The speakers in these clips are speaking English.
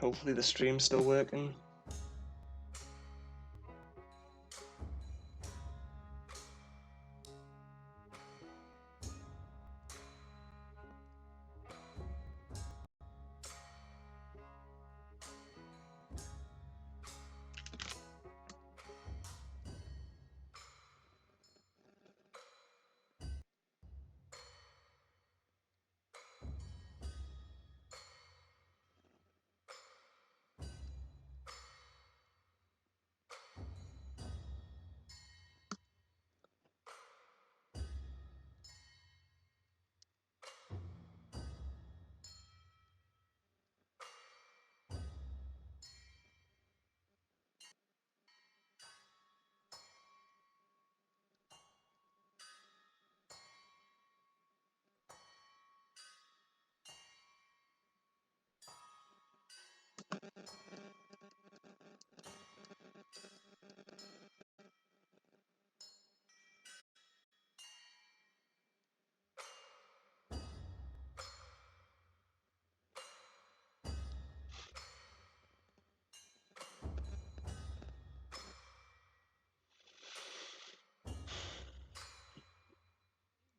Hopefully the stream's still working.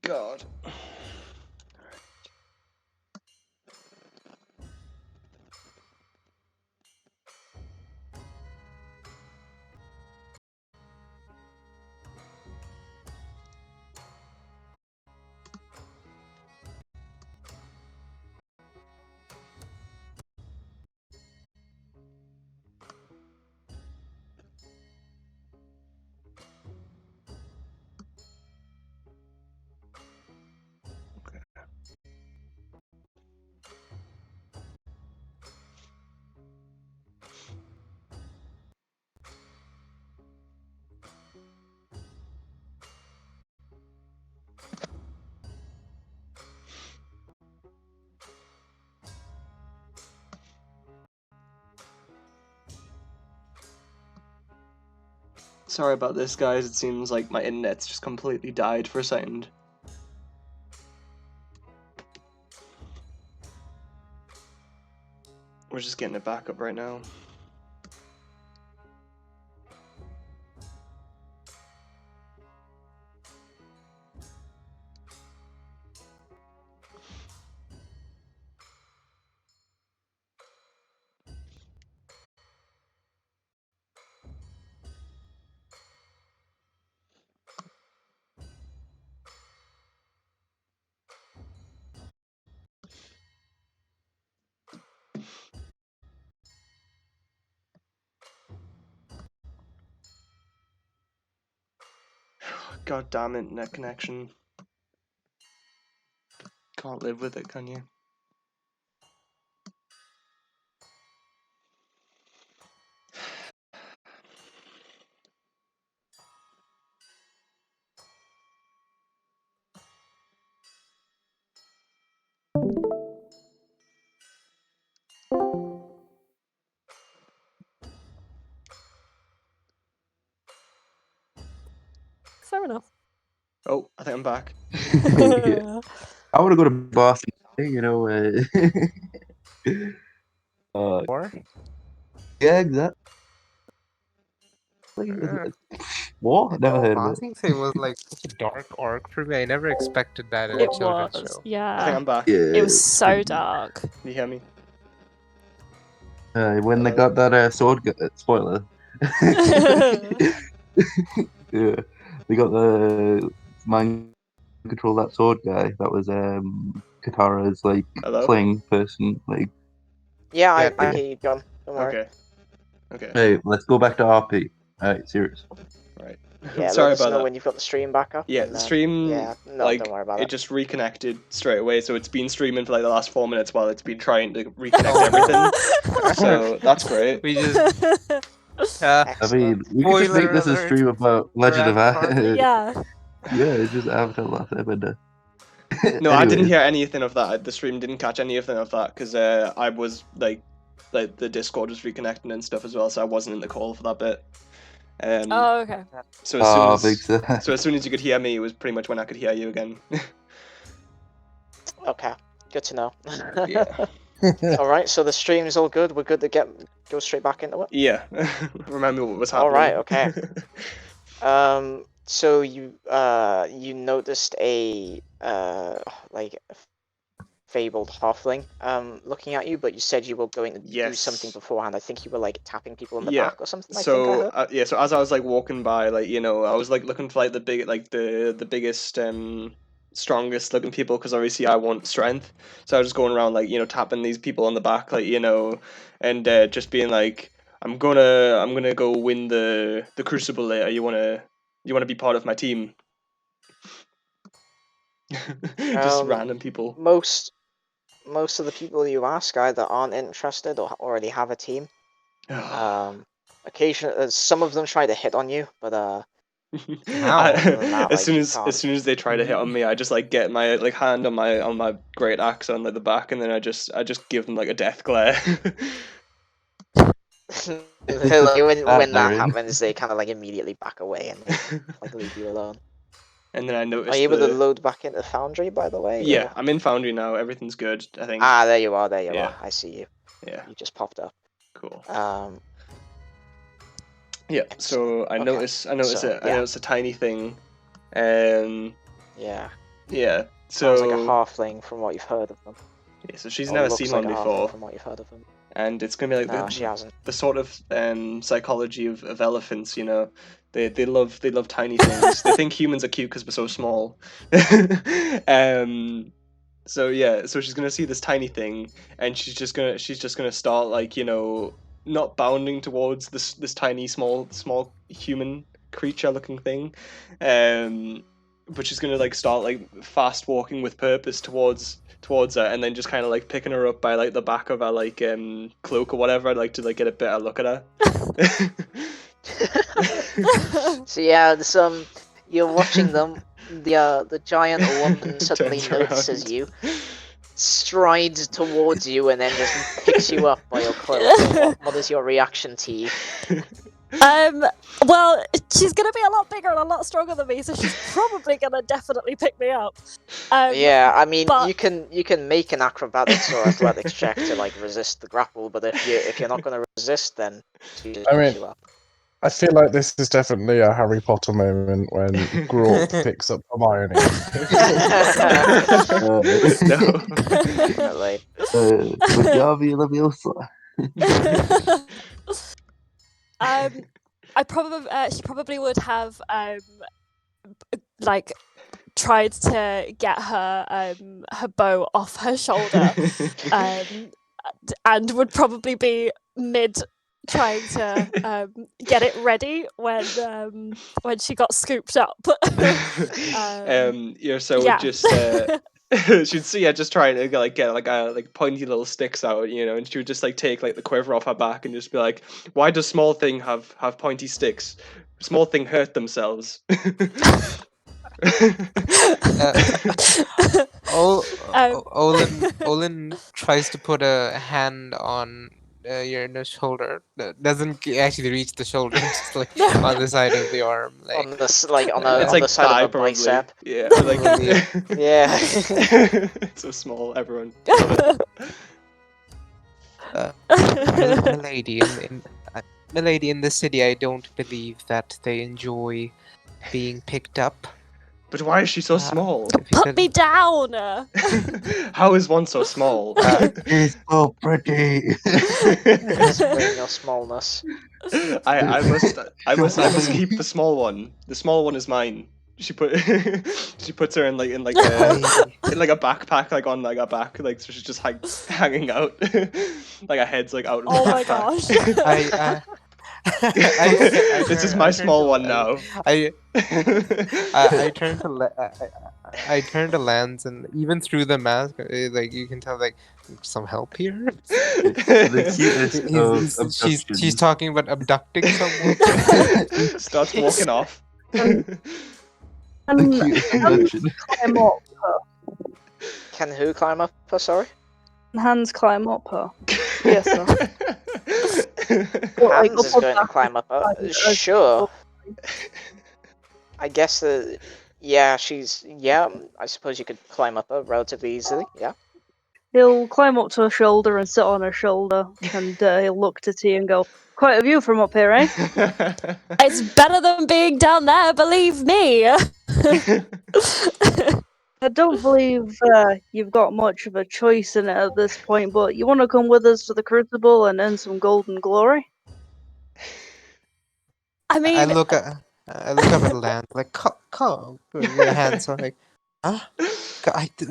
God. Sorry about this, guys. It seems like my internet's just completely died for a second. We're just getting it back up right now. God damn it, net connection. Can't live with it, can you? Fair enough. Oh, I think I'm back. Yeah. I want to go to Boston, you know. Yeah, exactly. What? Never heard of it. Bromances was like such a dark arc for me. I never expected that in a It children's was, show. I think yeah. I'm back. Yeah, It was so dark. Can you hear me? when they got that sword spoiler. Yeah, they got the mind control that sword guy. That was Katara's like Hello? playing person. Like, Yeah, I Yeah. hear you, John. Don't worry. Okay. Okay. hey, let's go back to RP. Alright, serious. Right. Yeah, Sorry let us about know that. when you've got the stream back up. Yeah, and the then- stream, Yeah, no, like, don't worry about it it. just reconnected straight away, so it's been streaming for like the last 4 minutes while it's been trying to reconnect everything. So that's great. We just I Excellent. mean, we could just make this a Spoiler stream about Legend of Avatar. Yeah. Yeah, it's just Avatar Last Airbender. No, I didn't Anyways, hear anything of that. The stream didn't catch anything of that because I was like the Discord was reconnecting and stuff as well, so I wasn't in the call for that bit. Oh, okay. So as soon as big sad. so as soon as you could hear me, it was pretty much when I could hear you again. Okay, good to know. Yeah. Alright, so the stream is all good. We're good to go straight back into it. Yeah. Remember what was happening. Alright, okay. So you noticed a like fabled halfling looking at you, but you said you were going to do something beforehand. I think you were like tapping people in the back or something. So so as I was like walking by, like, you know, I was like looking for like the biggest strongest looking people, because obviously I want strength. So I was just going around, like, you know, tapping these people on the back, like, you know, and just being like, I'm gonna go win the Crucible later. You wanna be part of my team? Just random people. Most of the people you ask either aren't interested or already have a team. Occasionally, some of them try to hit on you, but as soon as they try to hit on me, I just like get my like hand on my great axe on like the back, and then I just give them like a death glare. when that happens, they kind of like immediately back away and like leave you alone. And then I noticed. Are you able to load back into Foundry, by the way? Yeah, or... I'm in Foundry now. Everything's good, I think. Ah, there you are. There you are. I see you. Yeah. You just popped up. Cool. Yeah. So I noticed a tiny thing. Yeah. Yeah. So sounds like a halfling from what you've heard of them. Yeah. So she's never seen one before. From what you've heard of them. And it's gonna be like she hasn't. The sort of psychology of elephants, you know. They love tiny things. They think humans are cute because we're so small. So yeah, so she's gonna see this tiny thing, and she's just gonna start, like, you know, not bounding towards this tiny small human creature looking thing, but she's gonna like start like fast walking with purpose towards her, and then just kind of like picking her up by like the back of her like cloak or whatever. I'd like to like get a better look at her. So yeah, you're watching them. The giant woman suddenly notices you, strides towards you, and then just picks you up by your cloak. What is your reaction, T? Well, she's gonna be a lot bigger and a lot stronger than me, so she's probably gonna definitely pick me up. Yeah, I mean, you can make an acrobatics or athletics check to like resist the grapple, but if you're not gonna resist, then she just picks you up. I feel like this is definitely a Harry Potter moment when Grawp picks up Hermione. Definitely. She probably would have like tried to get her bow off her shoulder, and would probably be mid trying to get it ready when she got scooped up. Yrsa would just she'd see her just trying to like get like pointy little sticks out, you know, and she would just like take like the quiver off her back and just be like, "Why does small thing have pointy sticks? Small thing hurt themselves." Olin tries to put a hand on your shoulder. Doesn't actually reach the shoulder, just like on the side of the arm, like on the side of the bicep. Yeah, like yeah. So small, everyone. Milady, in the city, I don't believe that they enjoy being picked up. But why is she so small? Put me down! How is one so small? She's so pretty. Bring your smallness. I must keep the small one. The small one is mine. She puts her in like a backpack, like on like a back, like, so she's just hanging out, like her head's like out of the backpack. Oh my gosh. This is my small one now. I turn to Lance, and even through the mask, like you can tell, like, some help here. She's talking about abducting someone. Starts walking off. Climb up her. Can who climb up her? Sorry. Hands climb up her. Yes, sir. Hands is going to climb up her. Sure. I guess yeah, I suppose you could climb up her relatively easily. Yeah. He'll climb up to her shoulder and sit on her shoulder, and he'll look to T and go, "Quite a view from up here, eh?" It's better than being down there, believe me. I don't believe you've got much of a choice in it at this point, but you want to come with us to the Crucible and earn some golden glory? I I mean, look up at Lance like, come. Your hands are like, huh?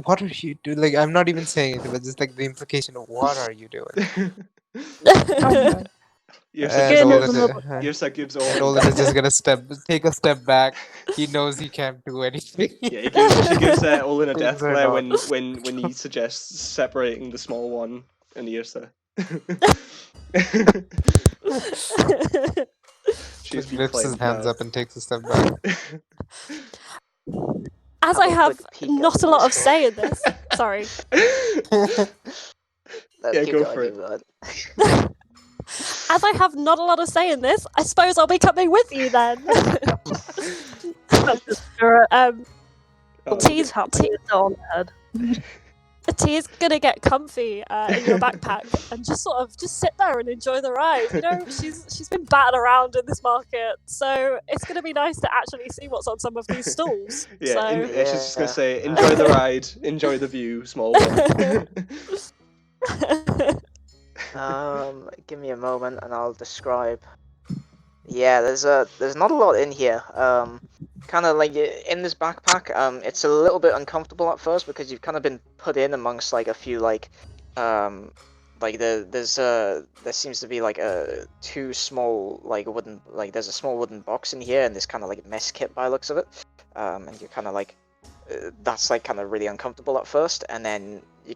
What are you doing? Like, I'm not even saying it, but just like the implication of what are you doing? Yrsa And just Again, Olin, isn't gives, it? Yrsa gives and Olin Olin is just death. gonna take a step back. He knows he can't do anything. Yeah, she gives Olin a death Things are glare not. when he suggests separating the small one and Yrsa. She has Just been lifts his claimed hands now. up and takes a step back. as Have I a have quick peek at not the a lot of Crucible. say in this, sorry. Yeah, Keep go going, for you it. bud. As I have not a lot of say in this, I suppose I'll be coming with you then. That's the spirit. Oh, T's, Tapping it on the head. T is gonna get comfy in your backpack and just sort of just sit there and enjoy the ride. You know, she's been battered around in this market, so it's gonna be nice to actually see what's on some of these stalls. yeah, So she's just gonna say, Yeah. enjoy the ride, enjoy the view, small one. Give me a moment and I'll describe. Yeah, there's not a lot in here. Kind of like in this backpack, it's a little bit uncomfortable at first because you've kind of been put in amongst like a few like there seems to be like two small like wooden like there's a small wooden box in here and this kind of like mess kit by the looks of it. And you're kind of like that's like kind of really uncomfortable at first, and then you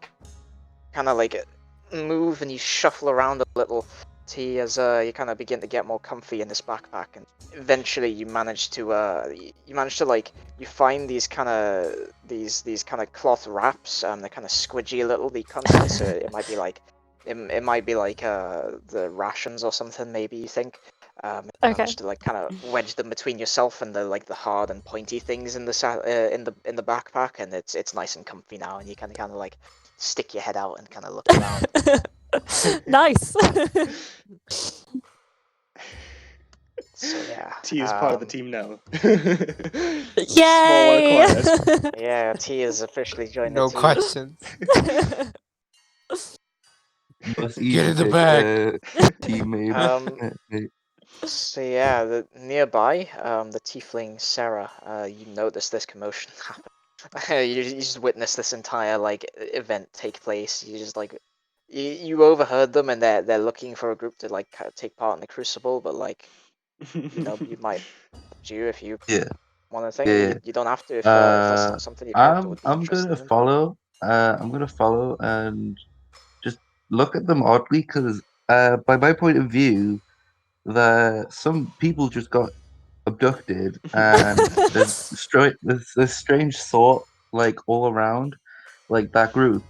kind of like move and you shuffle around a little as you kind of begin to get more comfy in this backpack, and eventually you manage to like you find these kind of cloth wraps. They're kind of squidgy a little, the contents. So it might be like it might be like the rations or something, maybe, you think. You Okay. manage to like kind of wedge them between yourself and the like the hard and pointy things in the in the backpack, and it's nice and comfy now, and you kind of like stick your head out and kind of look around. Nice. So yeah. T is part of the team now. Small one Yay! acquired. Yeah, T is officially joined No the team. questions. Must Get in the pick, bag. teammate. So yeah, nearby, the tiefling Sarah, you notice this commotion happen. You just witness this entire like event take place. You just like you overheard them, and they're looking for a group to like take part in the Crucible, but like you might do if you Yeah. want to think. Yeah. You don't have to if that's not something your character would be I'm interested gonna in. follow. I'm gonna follow and just look at them oddly because, by my point of view, some people just got abducted and there's strange thought like all around, like that group,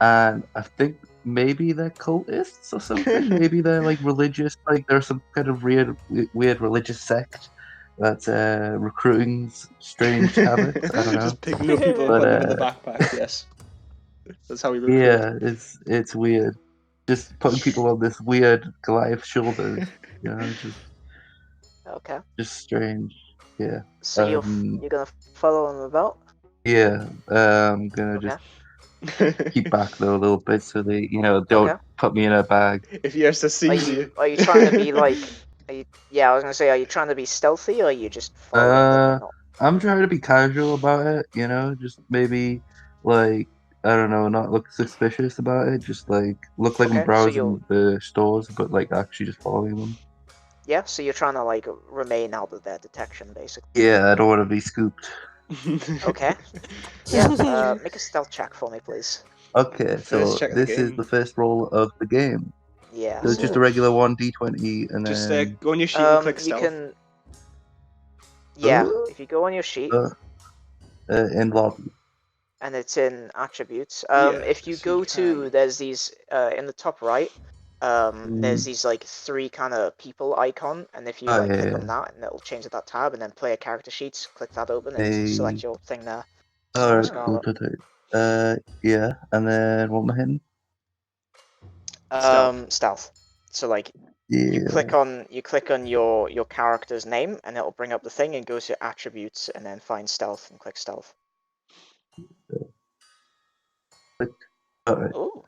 and I think maybe they're cultists or something. Maybe they're like religious, like there's some kind of weird religious sect that's recruiting strange habits. I don't know. Just picking up people and But putting them in the backpack. Yes, that's how we recruit. yeah, it's weird. Just putting people on this weird Goliath shoulders, Okay. just strange. Yeah. So you're gonna follow them about? Yeah. I'm gonna Okay. just keep back though a little bit so they, don't Okay. put me in a bag. If Yrsa sees you, Are you trying to be like? Yeah, I was gonna say, are you trying to be stealthy, or are you just following them and not? I'm trying to be casual about it, just maybe like I don't know, not look suspicious about it. Just like look like I'm Okay, so browsing the stores, but like actually just following them. yeah, so you're trying to like remain out of their detection, basically. Yeah, I don't want to be scooped. Okay. Yeah. Make a stealth check for me, please. Okay, First so check of the this is game. the first roll of the game. Yeah. So it's just a regular 1d20 and Just then go on your sheet and click you stealth. can. Yeah, Ooh. if you go on your sheet in lobby. and it's in attributes. Yeah, If you so go you to, can- there's these in the top right. There's these like three kind of people icon, and if you Oh, like click yeah. on that, and it'll change to that tab, and then player character sheets, click that open, and Hey. select your thing there. Alright, Scarlet. cool. Yeah, and then what am I hitting? Stealth. So like Yeah. click on your character's name and it'll bring up the thing and go to attributes and then find stealth and click stealth. Alright. Ooh,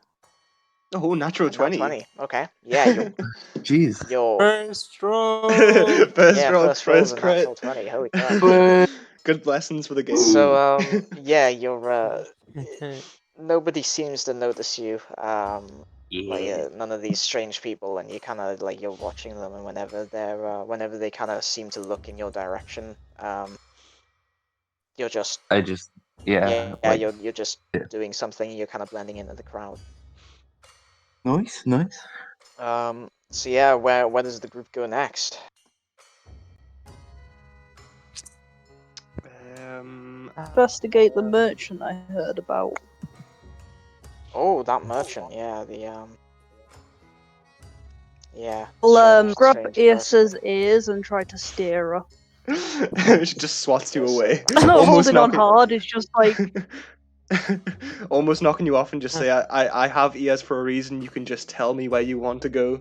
Oh, natural nat 20. Okay. Yeah, you're Jeez. First roll. yeah, first roll's a natural 20. Holy crap. Good blessings for the game. So yeah, you're nobody seems to notice you. None of these strange people, and you kind of like you're watching them, and whenever they kind of seem to look in your direction, you're just Yeah, like you're just doing something. You're kind of blending into the crowd. nice. So yeah, where does the group go next? Investigate the merchant I heard about. Oh, that merchant. Yeah, yeah. I'll grab strange Yrsa's ears and try to steer her. She just swats you away. I'm not Almost holding on knocking- hard, it's just like Almost knocking you off and just say, I have ears for a reason. You can just tell me where you want to go.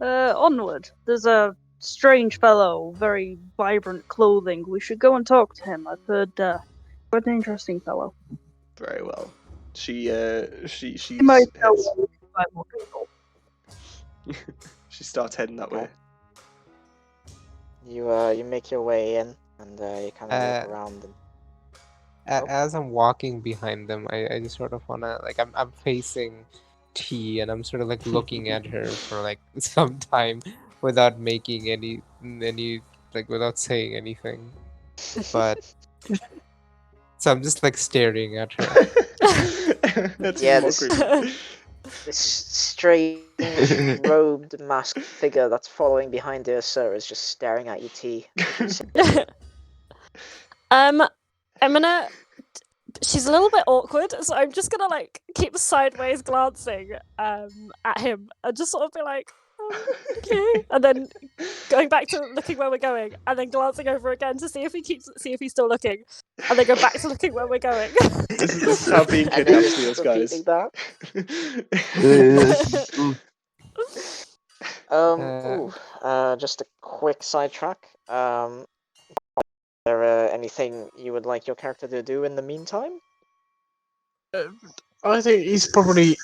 onward. There's a strange fellow, very vibrant clothing. We should go and talk to him. I've heard quite an interesting fellow. Very well. She He might tell heads, me if I'm looking for. she starts heading that way. You make your way in, and you kind of look around. And As I'm walking behind them, I just sort of wanna like I'm facing T, and I'm sort of like looking at her for like some time without making any like without saying anything. But so I'm just like staring at her. That's Yeah, mockery. this strange robed masked figure that's following behind Yrsa is just staring at you, T. I'm gonna. She's a little bit awkward, so I'm just gonna like keep sideways glancing at him and just sort of be like, okay, and then going back to looking where we're going, and then glancing over again to see if he's still looking, and then go back to looking where we're going. This is how being And then kidnapped just feels, guys. repeating that. Just a quick sidetrack. Is there anything you would like your character to do in the meantime? I think he's probably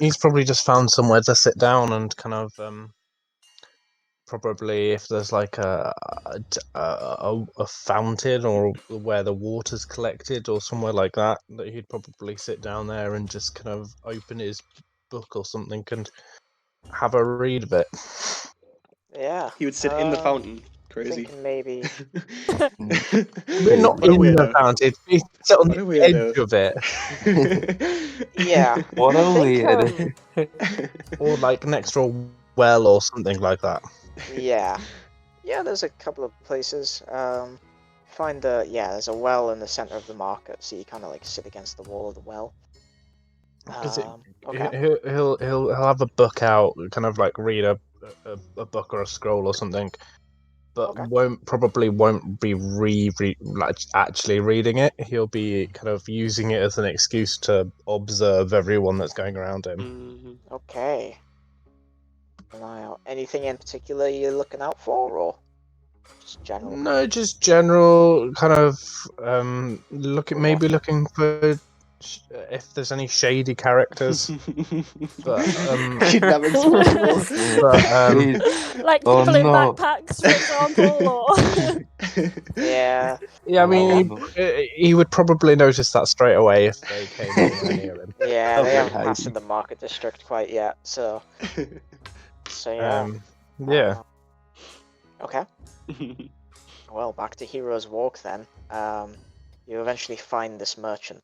just found somewhere to sit down and kind of probably if there's like a fountain or where the water's collected or somewhere like that he'd probably sit down there and just kind of open his book or something and have a read of it. Yeah. He would sit in the fountain. Crazy. Thinking maybe. We're not What a in the weirdo. fountain. He'd sit on What a the weirdo. edge of it. Yeah. What a think, weird. Or like next to a well or something like that. Yeah. Yeah, there's a couple of places. There's a well in the center of the market, so you kind of like sit against the wall of the well. Okay. He'll have a book out, kind of like read a book or a scroll or something, but Okay. won't be actually reading it. He'll be kind of using it as an excuse to observe everyone that's going around him. Mhm. Okay. Keep an eye out. Anything in particular you're looking out for, or just general? No, just general kind of looking for if there's any shady characters. But Kidnapping's possible. Like Oh, people in no. backpacks, for example, or Yeah. Yeah, I mean, Oh, he would probably notice that straight away if they came anywhere near him. Yeah, they Okay, haven't hiding. passed in the market district quite yet, so yeah. Yeah. Okay. Well, back to Hero's Walk then. You eventually find this merchant.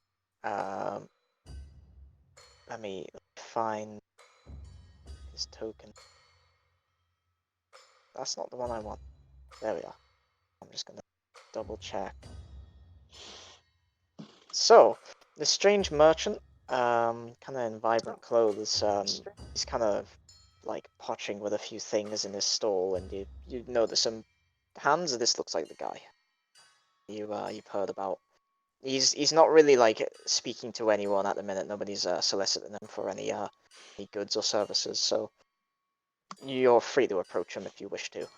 Let me find his token. That's not the one I want. There we are. I'm just gonna double check. So, this strange merchant, kind of in vibrant clothes, he's kind of like potching with a few things in his stall, and you notice some hands. This looks like the guy you've heard about. He's not really like speaking to anyone at the minute. Nobody's soliciting him for any goods or services. So you're free to approach him if you wish to.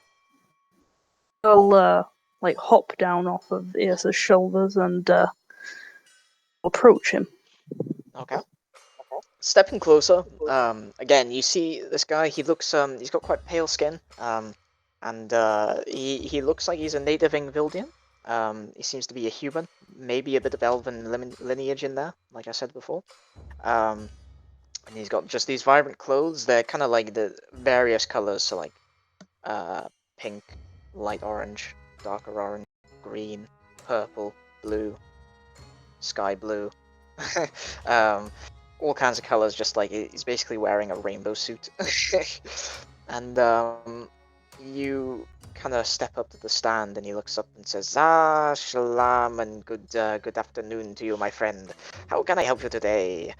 I'll like hop down off of Yrsa's shoulders and approach him. Okay. Stepping closer, again, you see this guy. He looks, he's got quite pale skin, and he looks like he's a native Ingvildian. He seems to be a human, maybe a bit of elven lineage in there, like I said before. And he's got just these vibrant clothes. They're kind of like the various colors, so like pink, light orange, darker orange, green, purple, blue, sky blue. All kinds of colors, just like he's basically wearing a rainbow suit. And you kind of step up to the stand, and he looks up and says, "Ah, shalom, and good afternoon to you, my friend. How can I help you today?"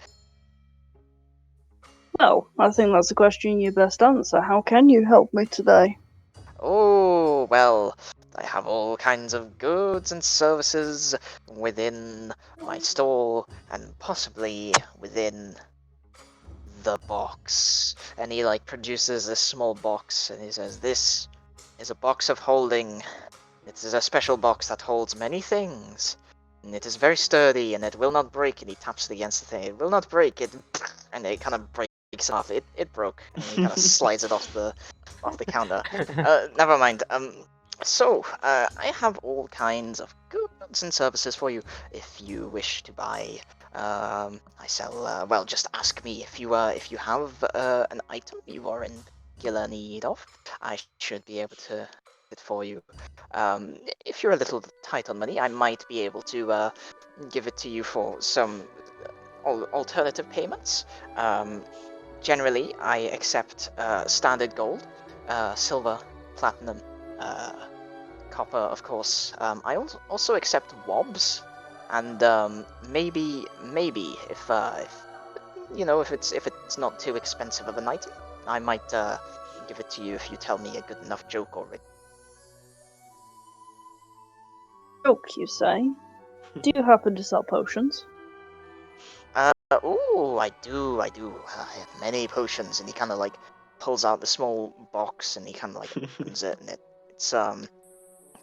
Well, I think that's a question you best answer. How can you help me today? Oh, well, I have all kinds of goods and services within my store, and possibly within the box. And he like produces this small box, and he says, "This is a box of holding. It is a special box that holds many things, and it is very sturdy, and it will not break." And he taps it against the thing. "It will not break. It," and it kind of breaks off. It broke, and he kind of slides it off the counter. Never mind. So I have all kinds of goods and services for you if you wish to buy. I sell. Well, just ask me if you have an item you are in particular need of. I should be able to get it for you. If you're a little tight on money, I might be able to give it to you for some alternative payments. Generally, I accept standard gold, silver, platinum, copper, of course. I also accept wobs, and maybe if you know, if it's not too expensive of an item, I might give it to you if you tell me a good enough joke already. Joke, you say? Do you happen to sell potions? Oh, I do. I have many potions, and he kind of like pulls out the small box, and he kind of like opens it, and it's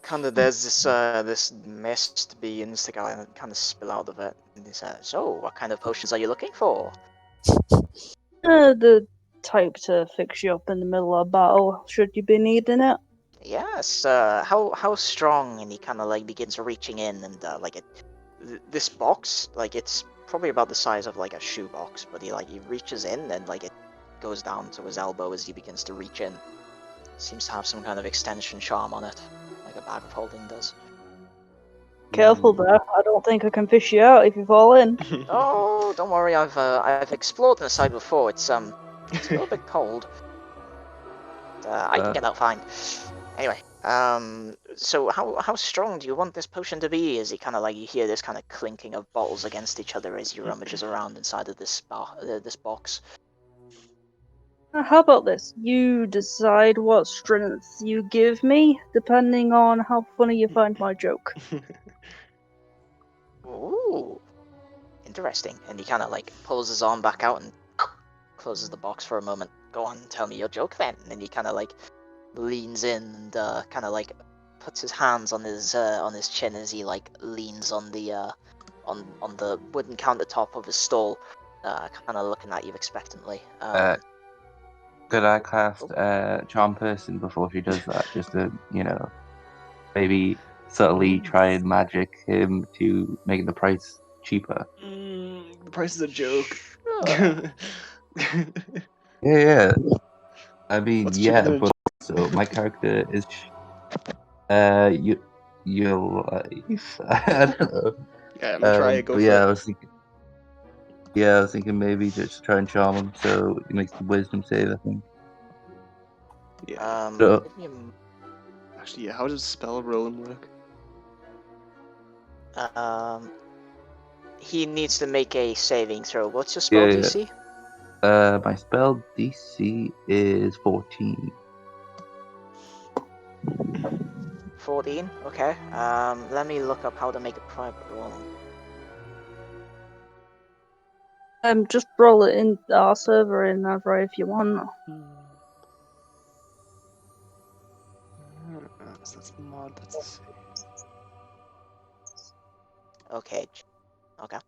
kind of there's this mist begins to kind of spill out of it, and he says, "So, what kind of potions are you looking for?" The type to fix you up in the middle of battle, should you be needing it. Yes. How strong? And he kind of like begins reaching in, and this box, like it's probably about the size of like a shoebox, but he reaches in, and like it goes down to his elbow as he begins to reach in. Seems to have some kind of extension charm on it, like a bag of holding does. Careful there, I don't think I can fish you out if you fall in. Oh, don't worry, I've explored the side before. It's a little bit cold. I can get out fine. Anyway, so how strong do you want this potion to be? As he kind of like, you hear this kind of clinking of bottles against each other as he rummages around inside of this box. How about this? You decide what strength you give me, depending on how funny you find my joke. Ooh, interesting. And he kind of like pulls his arm back out and closes the box for a moment. "Go on, tell me your joke then." And then he kind of like leans in and kind of like puts his hands on his chin as he like leans on the on the wooden countertop of his stall, kind of looking at you expectantly. Could I cast Charm Person before she does that? Just to, maybe subtly try and magic him to make the price cheaper. The price is a joke. Yeah. I mean, What's cheaper than a but also my character is your life. I don't know. Yeah, I'm gonna try it. Go but for yeah, it. I was thinking maybe just try and charm him so he makes the wisdom save, I think. Yeah. Give me Actually, yeah. How does spell rolling work? he needs to make a saving throw. What's your spell DC? My spell DC is 14. 14. Okay. Let me look up how to make a private roll. Just roll it in our server in Avra if you want. That's the mod. That's the save. Okay. Okay.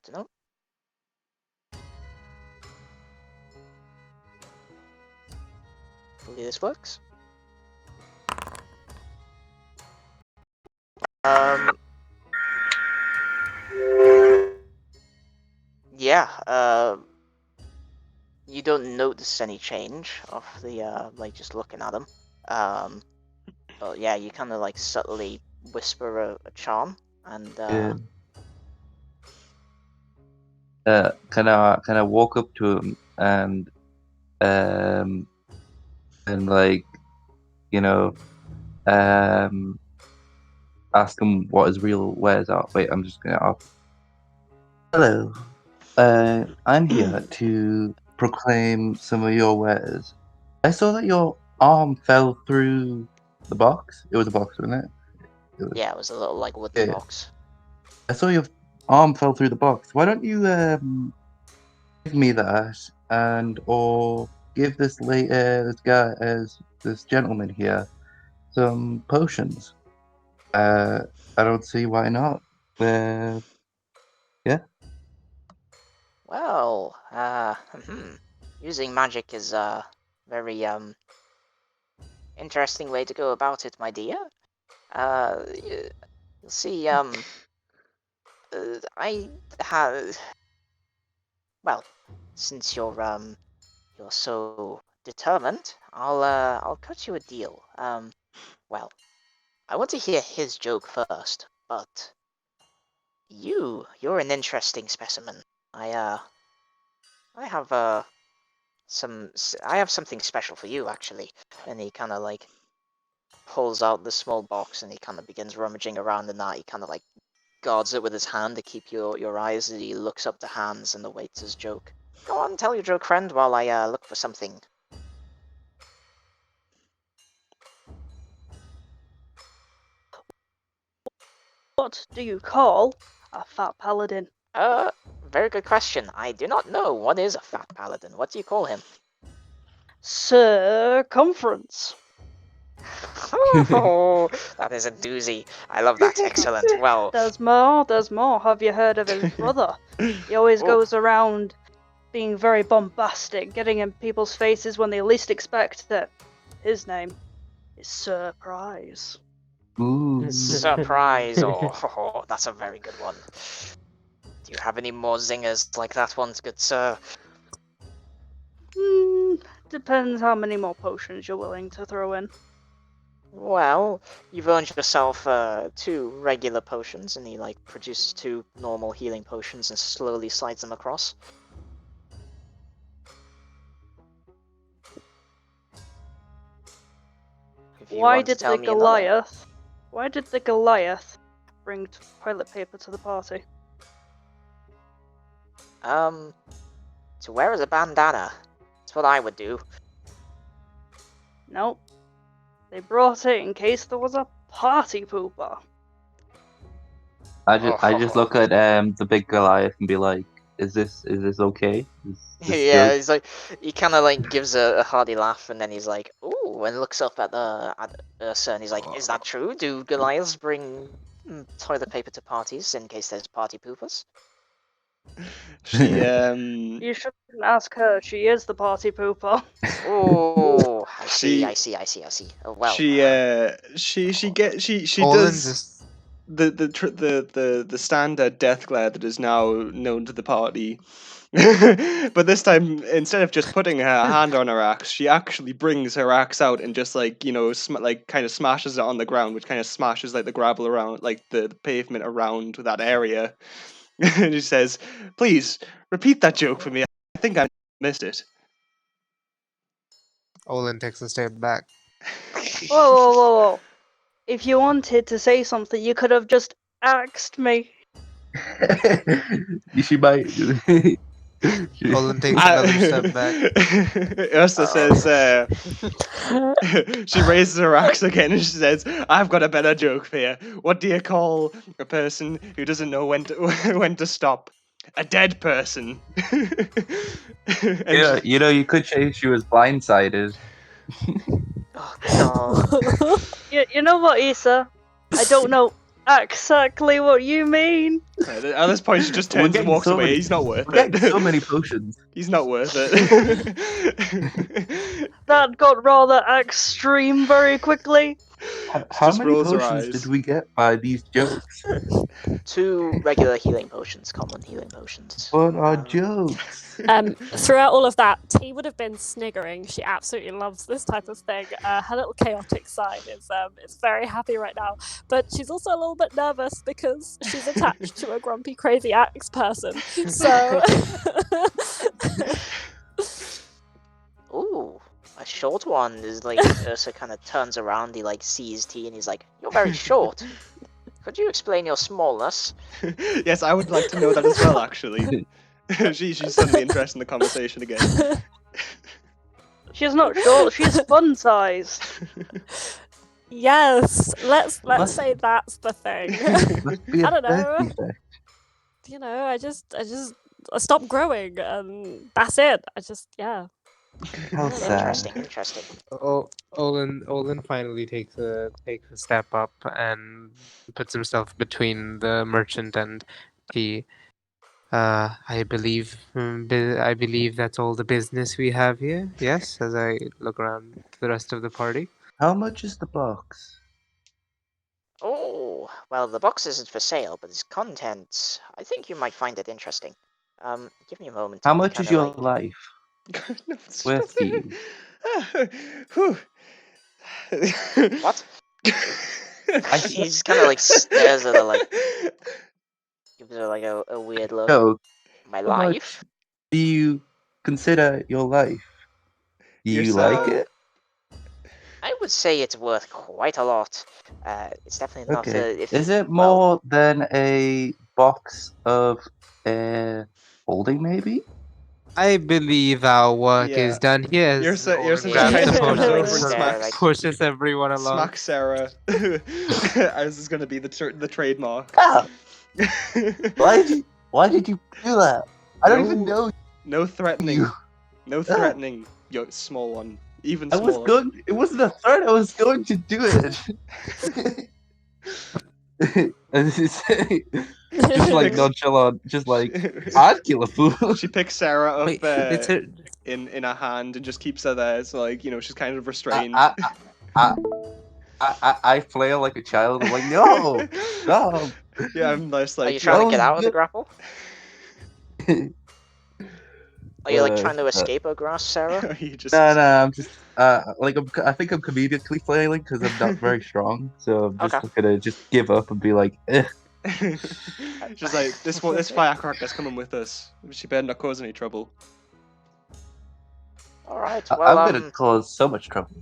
To know. Hopefully this works. Yeah, you don't notice any change of the, like, just looking at them. But yeah, you kind of, like, subtly whisper a charm, and, Can I walk up to him and like, you know, ask him what his real wares are? Wait, I'm just gonna ask. Hello, I'm here to proclaim some of your wares. I saw that your arm fell through the box. It was a box, wasn't it? yeah, it was a little, like, wooden Yeah. box. I saw your arm fell through the box. Why don't you give me that or give this this gentleman here some potions? I don't see why not. Yeah. Well, using magic is a very, interesting way to go about it, my dear. You'll see, I have... Well, since you're so determined, I'll cut you a deal. Well, I want to hear his joke first, but you're an interesting specimen. I have I have something special for you, actually. And he kind of, like, pulls out the small box, and he kind of begins rummaging around in that. He kind of, like, guards it with his hand to keep your eyes, and he looks up the hands and awaits his joke. Go on, tell your joke, friend, while I look for something. What do you call a fat paladin? Very good question. I do not know. What is a fat paladin? What do you call him? Circumference. Oh, that is a doozy. I love that. Excellent. Well, There's more. Have you heard of his brother? He always Oh. goes around being very bombastic, getting in people's faces when they least expect it. His name is Surprise. Ooh. surprise. Oh, that's a very good one. Do you have any more zingers like that one, good sir? Depends how many more potions you're willing to throw in. Well, you've earned yourself 2 regular potions, and he, like, produces 2 normal healing potions and slowly slides them across. If you Why want to did tell the me another. Goliath bring toilet paper to the party? To wear as a bandana. That's what I would do. Nope. They brought it in case there was a party pooper. I just look at the big Goliath and be like, is this okay? Is this Yeah, good? he's like, he kind of, like, gives a hearty laugh, and then he's like, ooh, and looks up at Yrsa, and he's like, is that true? Do Goliaths bring toilet paper to parties in case there's party poopers? She You shouldn't ask her. She is the party pooper. Oh, I see. Oh, well. she Olin does just the standard death glare that is now known to the party. But this time, instead of just putting her hand on her axe, she actually brings her axe out and just, like, you know, like, kind of smashes it on the ground, which kind of smashes, like, the gravel around, like, the pavement around that area. And she says, "Please repeat that joke for me. I think I missed it." Olin takes a step back. Whoa. If you wanted to say something, you could have just asked me. She might. Olin takes another step back. Yrsa says, she raises her axe again and she says, I've got a better joke for you. What do you call a person who doesn't know when to when to stop? A dead person. And You could say she was blindsided. Oh god. You know what, Issa? I don't know exactly what you mean. at this point, she just We're turns and getting walks so away. many- He's not worth We're getting so it. many potions. He's not worth it. That got rather extreme very quickly. How just many rolls her potions eyes. did we get by these jokes? 2 regular healing potions, common healing potions. What are Um, jokes? Throughout all of that, T would have been sniggering. She absolutely loves this type of thing. Her little chaotic side is very happy right now, but she's also a little bit nervous because she's attached to a grumpy, crazy axe person. So, Ooh, a short one is like Yrsa kind of turns around. He like sees T and he's like, "You're very short. Could you explain your smallness?" Yes, I would like to know that as well, actually. She's suddenly interested in the conversation again. She's not short, she's fun-sized. yes, let's What? say that's the thing. Must be a I don't birth know. defect. I stopped growing, and that's it. How don't know. sad. Interesting. Olin finally takes a step up and puts himself between the merchant and T. I believe that's all the business we have here. Yes, as I look around to the rest of the party. How much is the box? Oh, well, the box isn't for sale, but its contents, I think you might find it interesting. Give me a moment. How He much is kinda, your life? No, Worth to you? Whew. What? I He just kind of like stares at her, like gives her like a weird look. No. My How much life? do you consider your life? Do you like it? I would say it's worth quite a lot. It's definitely not Okay. if Is it well, more than a box of holding, maybe? I believe our work Yeah. is done here. Yrsa Olin just grabs kind the of comes potion over and sort of smacks- smacks, pushes everyone along. smacks Sarah. As is going to be the trademark. Ah! Why did you do that? I don't even No. know No threatening. you. No threatening. Yo, small one. Even I was smaller. going. It wasn't a threat. I was going to do it. And just like nonchalant, just like I'd kill a fool. She picks Sarah up Wait, it's her. in her hand and just keeps her there. So like she's kind of restrained. I flail like a child. I'm like, no, stop. Yeah, I'm just are like. you trying to get no, out of the no. grapple? Are you like trying to escape her grasp, Sarah? You just. No, I'm just I think I'm comedically flailing because I'm not very strong. So I'm just Okay. gonna just give up and be like, eh. Just like this firecracker's coming with us. She better not cause any trouble. All right. Well, I'm gonna cause so much trouble.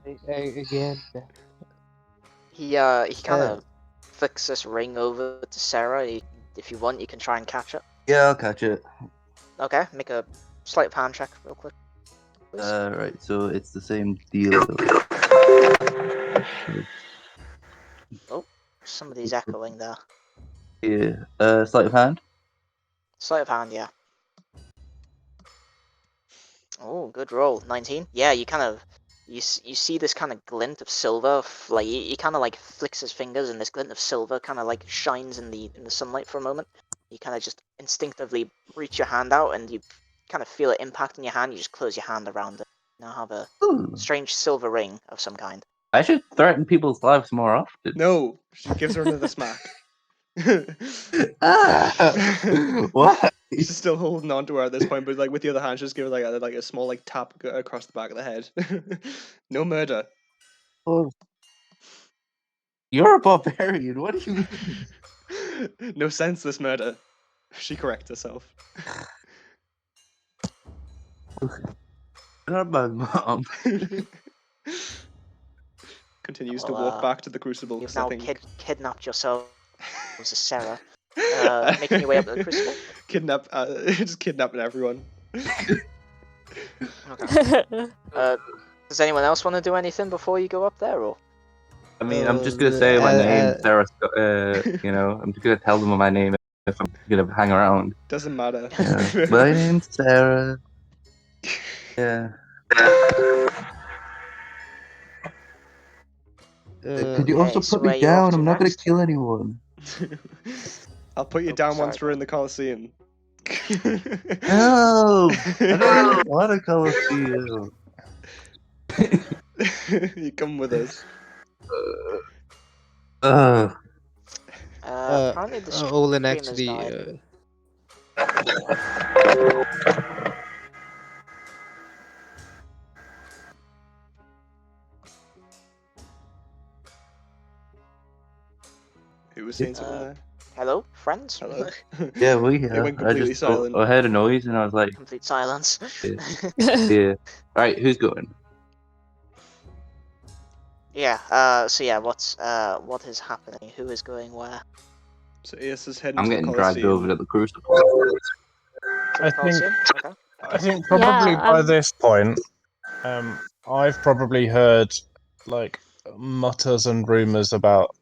Again. he kind of flicks this ring over to Sarah. If you want, you can try and catch it. Yeah, I'll catch it. Okay, make a sleight of hand check real quick. Please. Right, so it's the same deal. Somebody's echoing there. Yeah. Sleight of hand. Sleight of hand, yeah. Oh, good roll. 19. Yeah, you kind of you see this kind of glint of silver. Like he kind of like flicks his fingers, and this glint of silver kind of like shines in the sunlight for a moment. You kind of just instinctively reach your hand out, and you kind of feel it impact in your hand. You just close your hand around it. You now have a Ooh. strange silver ring of some kind. I should threaten people's lives more often. No, she gives her another smack. What? She's still holding on to her at this point, but like with the other hand, she just gives her like a small like tap across the back of the head. No murder. Oh. You're a barbarian. What do you mean? No senseless murder. She corrects herself. Not my mom. Continues Well, to walk back to the Crucible. You've now I think... kidnapped yourself as Sarah, making your way up to the Crucible. just kidnapping everyone. Okay. Does anyone else want to do anything before you go up there, or? I mean, I'm just gonna say my name, Sarah. You know, I'm just gonna tell them my name if I'm gonna hang around. Doesn't matter. Yeah. My name's Sarah. Yeah. Could you also so put where me you off down? to I'm not gonna next? kill anyone. I'll put you Oh, down sorry, once we're in the Coliseum. No, I don't even want to see you. You come with us. Apparently the Olin stream has actually. died. Who was saying something there? Hello, friends? Hello? Yeah, we It went I completely just silent. I heard a noise and I was like, Complete silence. yeah. All right, who's going? Yeah, so yeah, what is happening? Who is going where? So Yrsa's heading I'm to the getting dragged Coliseum. over to the Crucible. To the I think- Coliseum? Okay. I think probably Yeah, by this point, I've probably heard like mutters and rumors about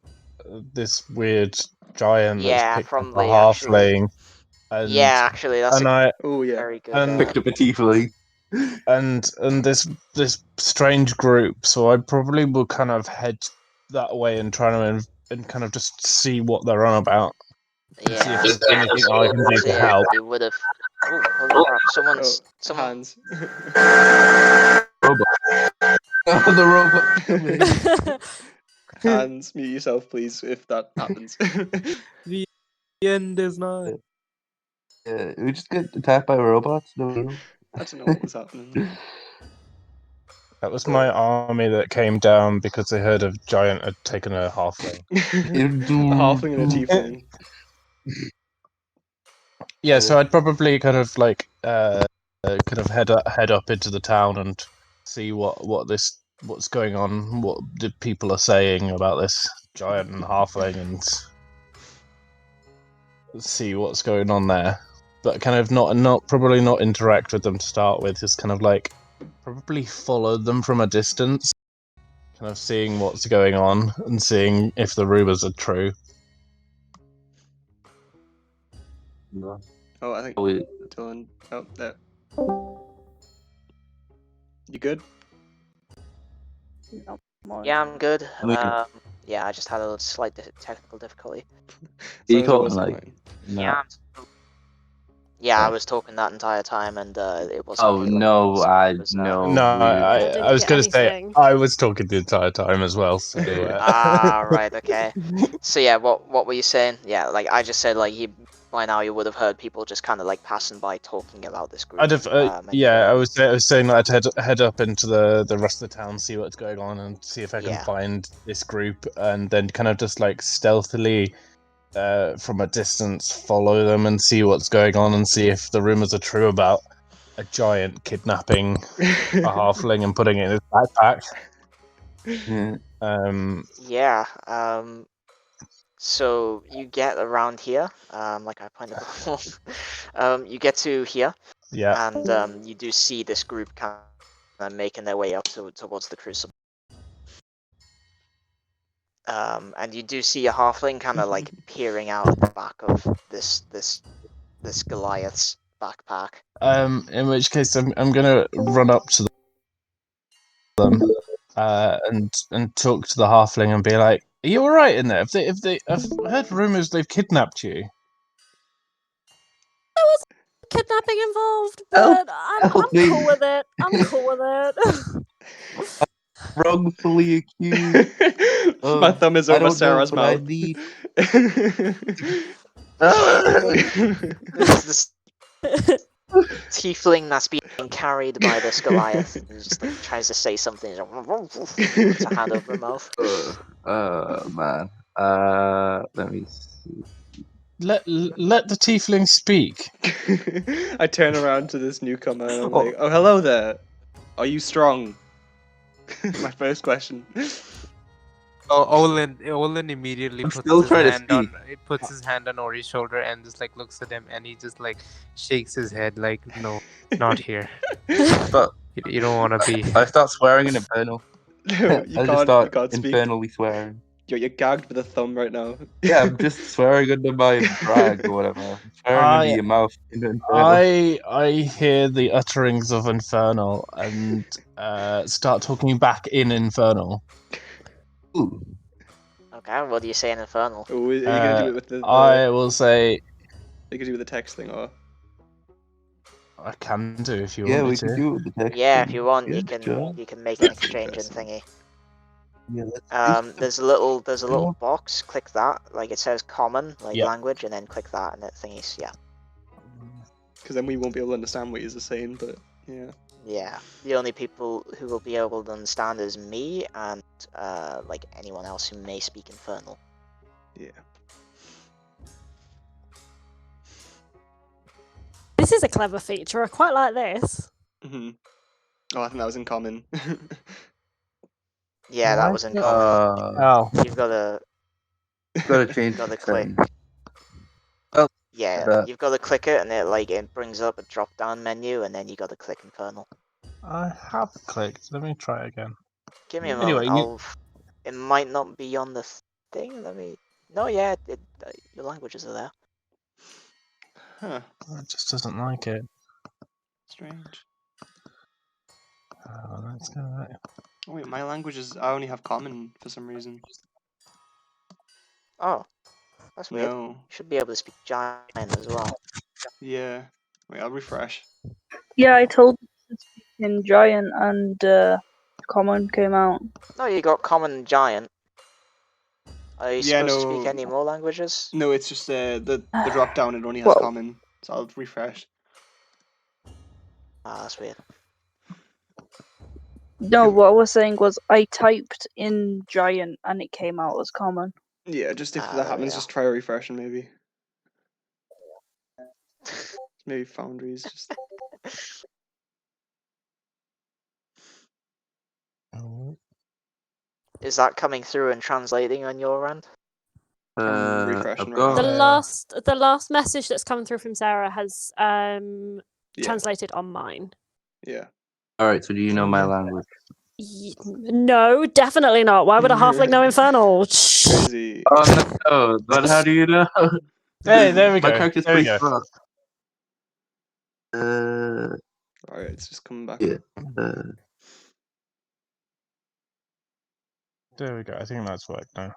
this weird giant Yeah, that's picked up from a the actually. halfling, and Yeah, actually, that's and a I Oh yeah. very good. and- Picked up a tiefling. and this strange group. So I probably will kind of head that way and try to and kind of just see what they're on about. See if Yeah. there's anything I can do So to yeah, help. you would have. Oh, holy crap! Someone. Hands. Robot. Oh, the robot. Hands, mute yourself, please, if that happens. The end is not. Yeah, we just get attacked by robots. No. I don't know what was happening. That was my army that came down because they heard a giant had taken a halfling. A halfling and a tiefling. Yeah, so I'd probably kind of like kind of head up into the town and see what's going on, what the people are saying about this giant and halfling, and see what's going on there. But kind of not probably not interact with them to start with. Just kind of like probably follow them from a distance, kind of seeing what's going on and seeing if the rumors are true. No. Oh, I think Dylan. Oh, there. You good? Yeah, I'm good. Okay. Yeah, I just had a slight technical difficulty. You As long as it talking wasn't like? mine. No. Yeah, I was talking that entire time, and it wasn't. Oh me, like, no, so I it was, no. No, I didn't I was get going to say anything. I was talking the entire time as well. So, right, okay. So yeah, what were you saying? Yeah, like I just said, like by now you would have heard people just kind of like passing by talking about this group. I'd have, and yeah, you, I was saying that I'd head up into the rest of the town, see what's going on, and see if I can Yeah. find this group, and then kind of just like stealthily, from a distance, follow them and see what's going on, and see if the rumors are true about a giant kidnapping a halfling and putting it in his backpack. Yeah. Yeah. So you get around here, like I pointed before. You get to here, Yeah. and you do see this group kind of making their way up towards the Crucible. And you do see a halfling kind of like peering out at the back of this Goliath's backpack. In which case, I'm gonna run up to them, and talk to the halfling and be like, "Are you all right in there? I've heard rumors they've kidnapped you." There was kidnapping involved, but I'm me. cool with it. I'm cool with it. Wrongfully accused. My thumb is I over don't know, Sarah's but I mouth. need. This is the tiefling that's being carried by this Goliath. And just like tries to say something. Puts a hand over her mouth. Man. Let me see. Let the tiefling speak. I turn around to this newcomer and I'm like, "Oh, hello there. Are you strong?" My first question. Oh, Olin immediately I'm puts still his trying to hand on speak. he puts his hand on Ori's shoulder and just like looks at him and he just like shakes his head like no, not here. But You don't want to be. I start swearing in Infernal. No, I just you start can't speak. infernally swearing. You're gagged with a thumb right now. Yeah, I'm just swearing under my brag or whatever. I'm swearing under your mouth in Infernal. I hear the utterings of Infernal and start talking back in Infernal. Ooh. Okay, what do you say in Infernal? Oh, are you gonna do it with the? I will say You could do it with the text thing, or I can do if you Yeah, want me we could to. do it with the text. Yeah, if you want, Yeah, sure. you can make an exchange in thingy. Yeah, let's There's a little Yeah. box. Click that, like it says common, like Yep. language, and then click that, and it thingies. Yeah, because then we won't be able to understand what you're saying. But yeah. yeah. The only people who will be able to understand is me and like anyone else who may speak Infernal. Yeah. This is a clever feature. I quite like this. Mm-hmm. Oh, I think that was in common. Yeah, that Why? was in common. Oh, You've got to gotta change Gotta the click. setting. Oh, Yeah, that. you've got to click it, and it brings up a drop down menu, and then you got to click Infernal. I have clicked. Let me try again. Give me a Anyway, moment. It might not be on the thing. Let me. No, yeah, your languages are there. Huh. It just doesn't like it. Strange. Let's go back. Oh wait, my language is. I only have common for some reason. Oh, that's weird. No. You should be able to speak Giant as well. Yeah. Wait, I'll refresh. Yeah, I told you to speak in Giant and Common came out. No, you got Common and Giant. Are you Yeah, supposed to speak no. any more languages? No, it's just the drop down. It only has Well- common, so I'll refresh. Ah, that's weird. No, what I was saying was I typed in Giant and it came out as Common. Yeah, just if Ah, that there we happens, are. just try refreshing maybe. Maybe Foundries just. Is that coming through and translating on your end? I'm refreshing I've right got. now. The last message that's come through from Sarah has Yeah. translated on mine. Yeah. All right. So do you know my language? No, definitely not. Why would a halfling know Infernal? Crazy. Oh no! But how do you know? Hey, there we My go. character's There we pretty go. fast. Alright, it's just coming back. Yeah. There we go. I think that's worked now.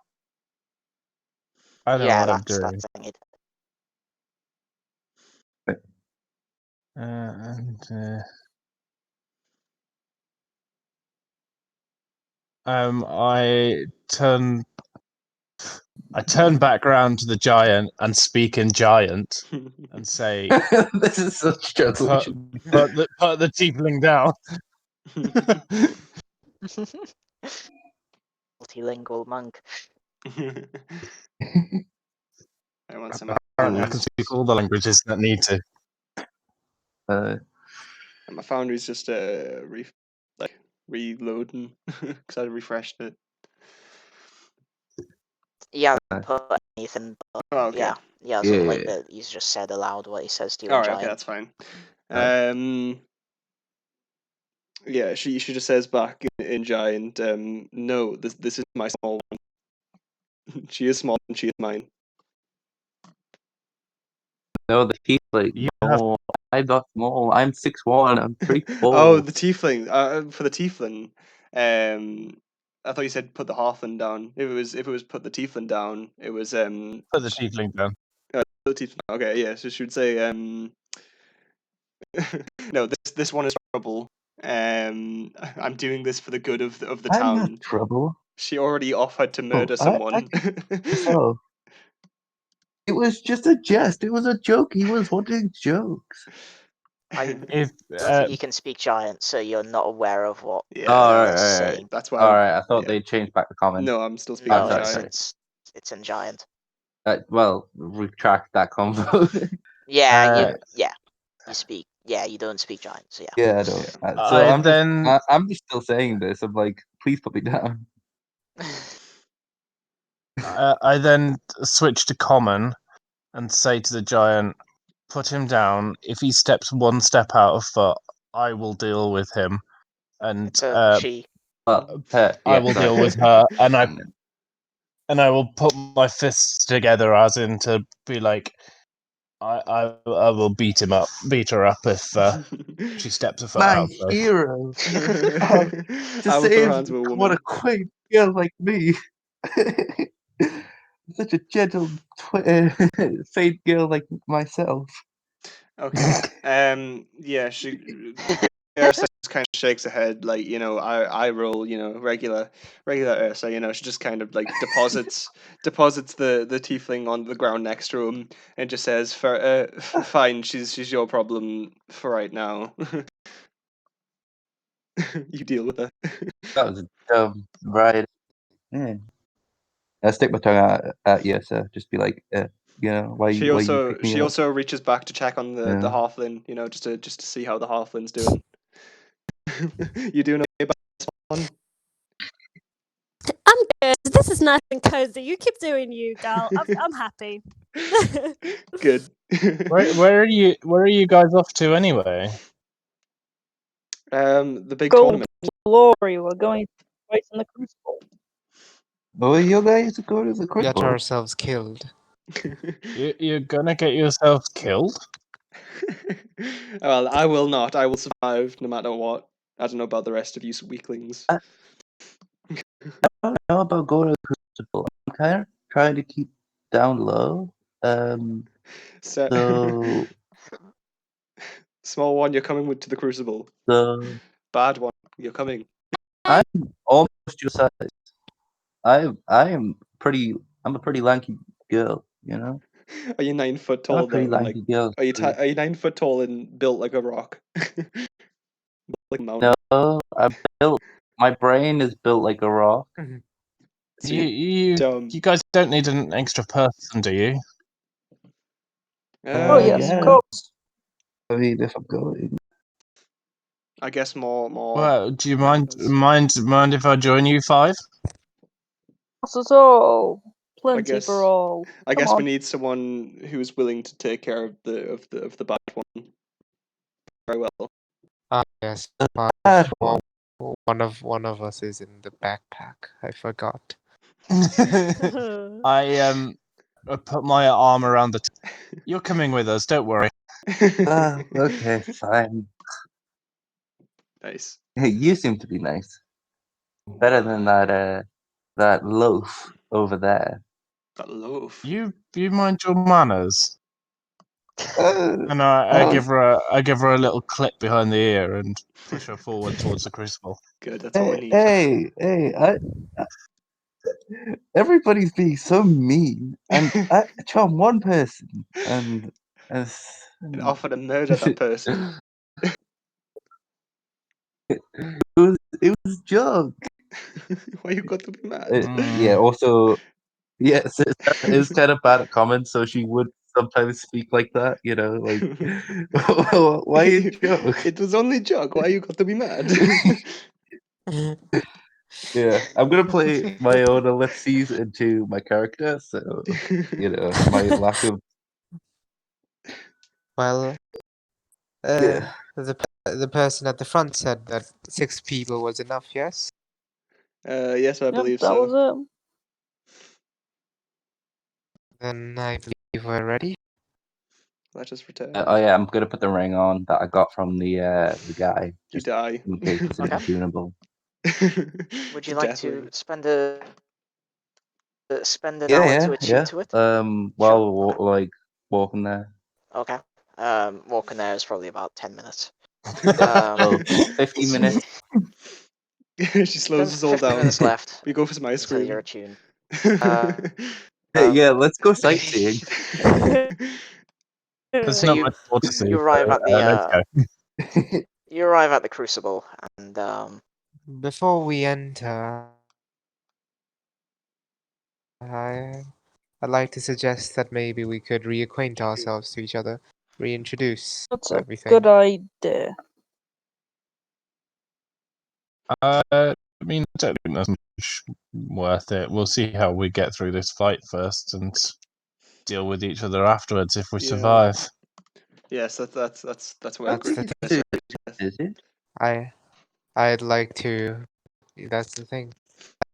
I don't know Yeah, what I'm that's doing. that thingy. And I turn back round to the giant and speak in giant and say, This is such resolution. put the tiefling down. Multilingual monk. I want some Apparently, I can speak all the languages that need to. My Foundry's just reloading because I refreshed it. Yeah, put anything. But Oh, okay. yeah. So like that, he's just said aloud what he says to you in Alright, Giant. okay, that's fine. Yeah, she just says back in Giant, no, this is my small one. She is small and she is mine. No, the tiefling. You No, I'm not small. I'm 6'1". I'm pretty full. Oh, the tiefling. For the tiefling, I thought you said put the halfling down. If it was put the tiefling down, it was put the tiefling down. the tiefling. Okay, yeah. So she would say no, this one is trouble. I'm doing this for the good of the I'm town. not trouble. She already offered to murder I someone. myself. It was just a jest. It was a joke. He was wanting jokes. I If don't think you can speak Giant, so you're not aware of what. Yeah, Alright, saying. that's why. Alright, I thought yeah. they changed back the comment. No, I'm still speaking No, Giant. it's in Giant. Well, retract that convo. Yeah, you speak. Yeah, you don't speak Giant, so yeah. Yeah, I don't. So I'm then I'm just still saying this. I'm like, please put me down. I then switch to common and say to the giant, "Put him down. If he steps one step out of foot, I will deal with him." And It's a she. Well, I will deal with her, and I will put my fists together, as in to be like, I will beat her up if she steps a foot My out. So. hero. To I will throw save hands with a what woman. a quaint girl like me. Such a gentle, faint girl like myself. Okay. Yeah. Yrsa just kind of shakes her head, like, I roll, regular Yrsa. She just kind of like deposits the tiefling on the ground next to him and just says, "Fine, she's your problem for right now. You deal with her." That was a dumb right. Yeah. I stick my tongue out at you, so just be like, why She you pick me up? also reaches back to check on the Yeah. halfling, just to see how the halfling's doing. You doing okay about this one? I'm good. This is nice and cozy. You keep doing you, girl. I'm happy. Good. Where are you guys off to anyway? The big Gold tournament. glory. We're going to fight in the Crucible. Oh, you guys go to the Get Crucible. ourselves killed. You're gonna get yourselves killed? Well, I will not. I will survive no matter what. I don't know about the rest of you weaklings. I don't know about going to the Crucible. I'm kind of trying to keep down low. So Small one, you're coming to the Crucible. the Bad one, you're coming. I'm almost your size. I'm a pretty lanky girl, Are you 9 foot I'm a tall pretty though? And lanky girl. are you 9 foot tall and built like a rock? Like a mountain. No, I'm built. My brain is built like a rock. So you're You dumb. guys don't need an extra person, do you? Oh yes, Yeah. of course. I mean, if I'm going, I guess more. Well, do you mind members. if I join you 5? Not at all. Plenty guess- for all. I Come guess we on. need someone who's willing to take care of the bad one very well. Ah, yes. bad Well, one of us is in the backpack. I forgot. I put my arm around the. You're coming with us. Don't worry. okay, fine. Nice. Hey, you seem to be nice. Better than that loaf over there. That loaf. You mind your manners? Uh, And I oh, give her a little clip behind the ear and push her forward towards the crucible. Good. That's all we need. hey! Everybody's being so mean, and I charm one person, and And offer to murder that person. it was a joke. Why you got to be mad? Yeah. Also, yes, it's kind of bad at comments, so she would sometimes speak like that. Like, why a joke? It was only a joke. Why you got to be mad? Yeah, I'm gonna play my own ellipses into my character, so my lack of Well, yeah. the person at the front said that 6 people was enough. Yes. Yes, I Yep, believe that so. was it. Then I believe we're ready. Let us return. Oh yeah, I'm gonna put the ring on that I got from the guy, You just die. in case it's Okay. impressionable. Would you like to spend an hour to attune to it? While we're walking there. Okay. Walking there is probably about 10 minutes. Oh, 15 minutes. She slows us all 15 down. minutes left We go for some ice until cream. you're attuned. Yeah, let's go sightseeing. There's So not you much more to see. you arrive at Let's go. you arrive at the Crucible, and Before we enter, I'd like to suggest that maybe we could reacquaint ourselves to each other, reintroduce That's a everything. good idea. mean, I don't think that's much worth it. We'll see how we get through this fight first and deal with each other afterwards if we Yeah. survive. Yes, that's what I That's agree. the with. Is it? I'd like to. That's the thing.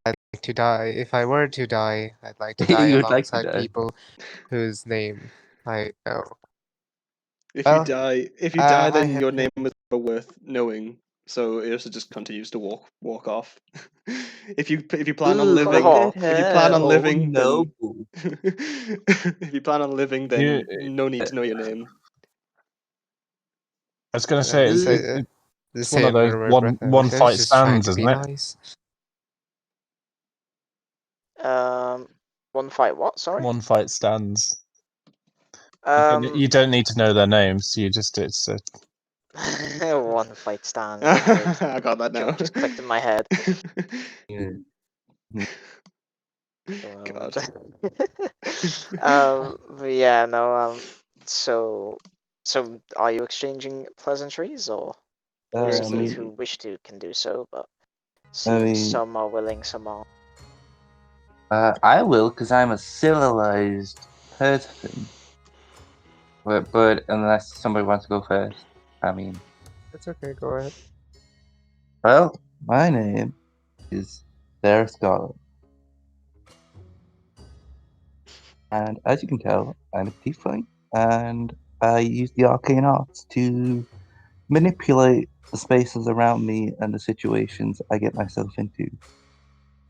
I'd like to die. If I were to die, I'd like to die You would like to alongside die. people whose name I know. If Well, you die, I then have- your name is never worth knowing. So Yrsa just continues to walk off. if you plan on Ooh, living, look at if you her. plan on Oh, living, no. then if you plan on living, then You- no need to know your name. I was going to say, the it's one of same those under my breath. I one was fight just trying stands, to be isn't it? nice. One fight. What? Sorry. One fight stands. Um, You don't need to know their names. You just one fight stands. Yeah, I got that now. joke just clicked in my head. Yeah. God. But yeah, no. So are you exchanging pleasantries, or I those mean, who wish to can do so? But I seems mean- some are willing, some are. I will, because I'm a civilized person. But unless somebody wants to go first, I mean, It's okay. Go ahead. well, my name is Sarah Scarlet. And as you can tell, I'm a tiefling, and I use the arcane arts to manipulate the spaces around me and the situations I get myself into.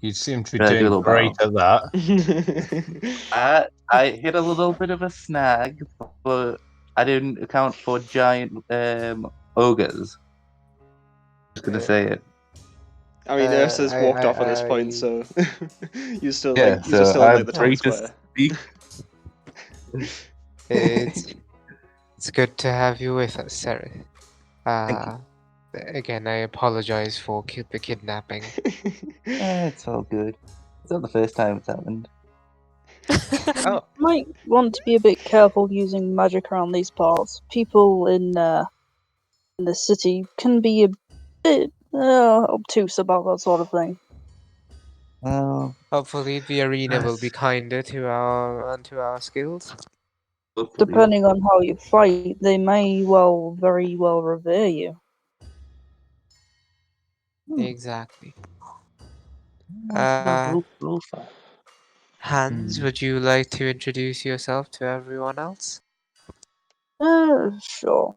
You seem to be Should I do a doing little great bow? at that. I hit a little bit of a snag, but I didn't account for giant ogres. Just gonna say it. I mean, Ursa's walked off at this I- point, so you still Yeah, you still so in I'm like the free town to square. speak. It's good to have you with us, Sarah. Thank Again, I apologize for the kidnapping. It's all good. It's not the first time it's happened. Oh, Might want to be a bit careful using magic around these parts. People in the city can be a bit obtuse about that sort of thing. Well, hopefully the arena will be Yes. kinder to our skills. hopefully. Depending on how you fight, they may very well revere you. Exactly. Roll fire. Hans, would you like to introduce yourself to everyone else? Sure.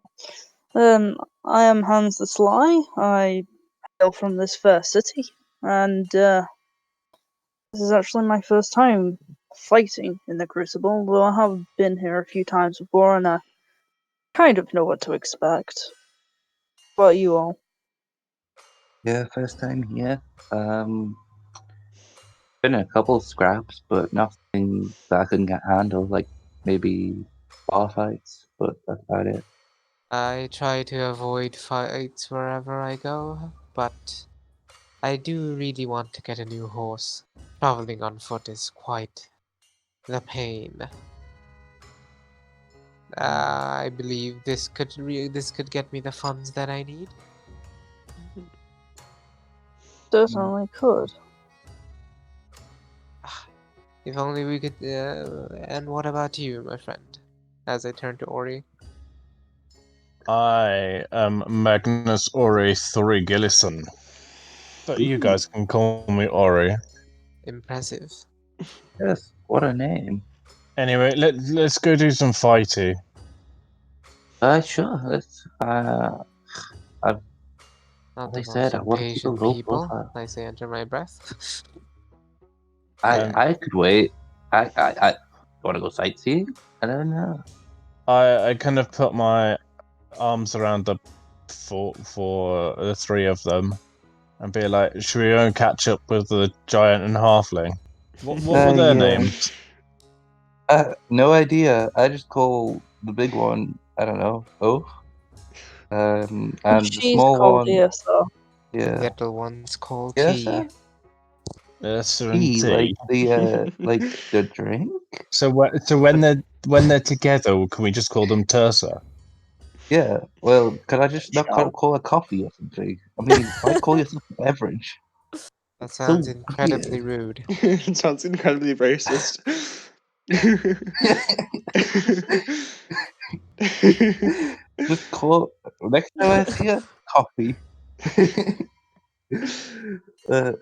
I am Hans the Sly. I hail from this fair city, and this is actually my first time fighting in the Crucible, though I have been here a few times before, and I kind of know what to expect. What about you all? Yeah, first time here. Been in a couple of scraps, but nothing that I couldn't get handled. Like maybe bar fights, but that's about it. I try to avoid fights wherever I go, but I do really want to get a new horse. Traveling on foot is quite the pain. I believe this could get me the funds that I need. Certainly could. If only we could. And what about you, my friend? As I turn to Ori. I am Magnus Ori Thorigillison. But you guys can call me Ori. Impressive. Yes, what a name. Anyway, let's go do some fighting. Sure. Let's. Not They the said most I want to keep a impatient low people. profile. I say under my breath. I could wait. I want to go sightseeing. I don't know. I kind of put my arms around the for the three of them and be like, should we go and catch up with the giant and halfling? What were their Yeah. names? No idea. I just call the big one. I don't know. Oath. And the She's small called one. Yrsa. Yeah. Little one's called Yes, Tea. sir. Yrsa and Tea, like T. like the drink. So when they're together, can we just call them Tursa? Yeah. Well, could I just not Sure. call a coffee or something? I mean, why call yourself a beverage? That sounds So incredibly weird. rude. It sounds incredibly racist. Just call next time I see you, coffee. uh,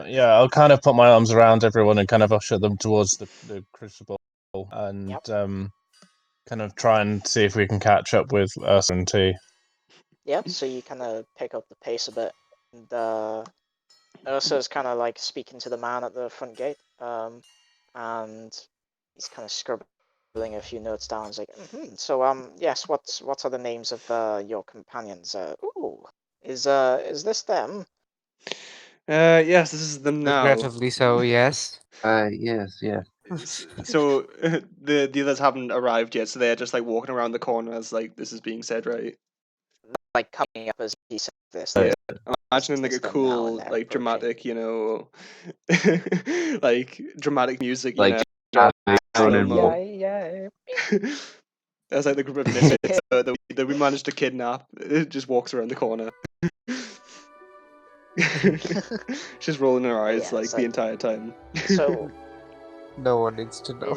Yeah, I'll kind of put my arms around everyone and kind of usher them towards the Crucible and Yep. kind of try and see if we can catch up with Yrsa and T. Yeah, so you kind of pick up the pace a bit, and Ursa's kind of like speaking to the man at the front gate, and he's kind of scribbling a few notes down. He's like, so yes, what are the names of your companions? Ooh, is this them? Yes, this is them now. Regrettably so, yes. yes. So the others haven't arrived yet, so they're just like walking around the corner as like this is being said, right? Like coming up as he said this. Yeah. Like, I'm imagining like a it's them now, cool, and they're like approaching. dramatic, like dramatic music, Like slow running mo. Yeah. That's like the group of misfits that we managed to kidnap. It just walks around the corner. She's rolling her eyes Yeah, like so- the entire time. So, No one needs to know.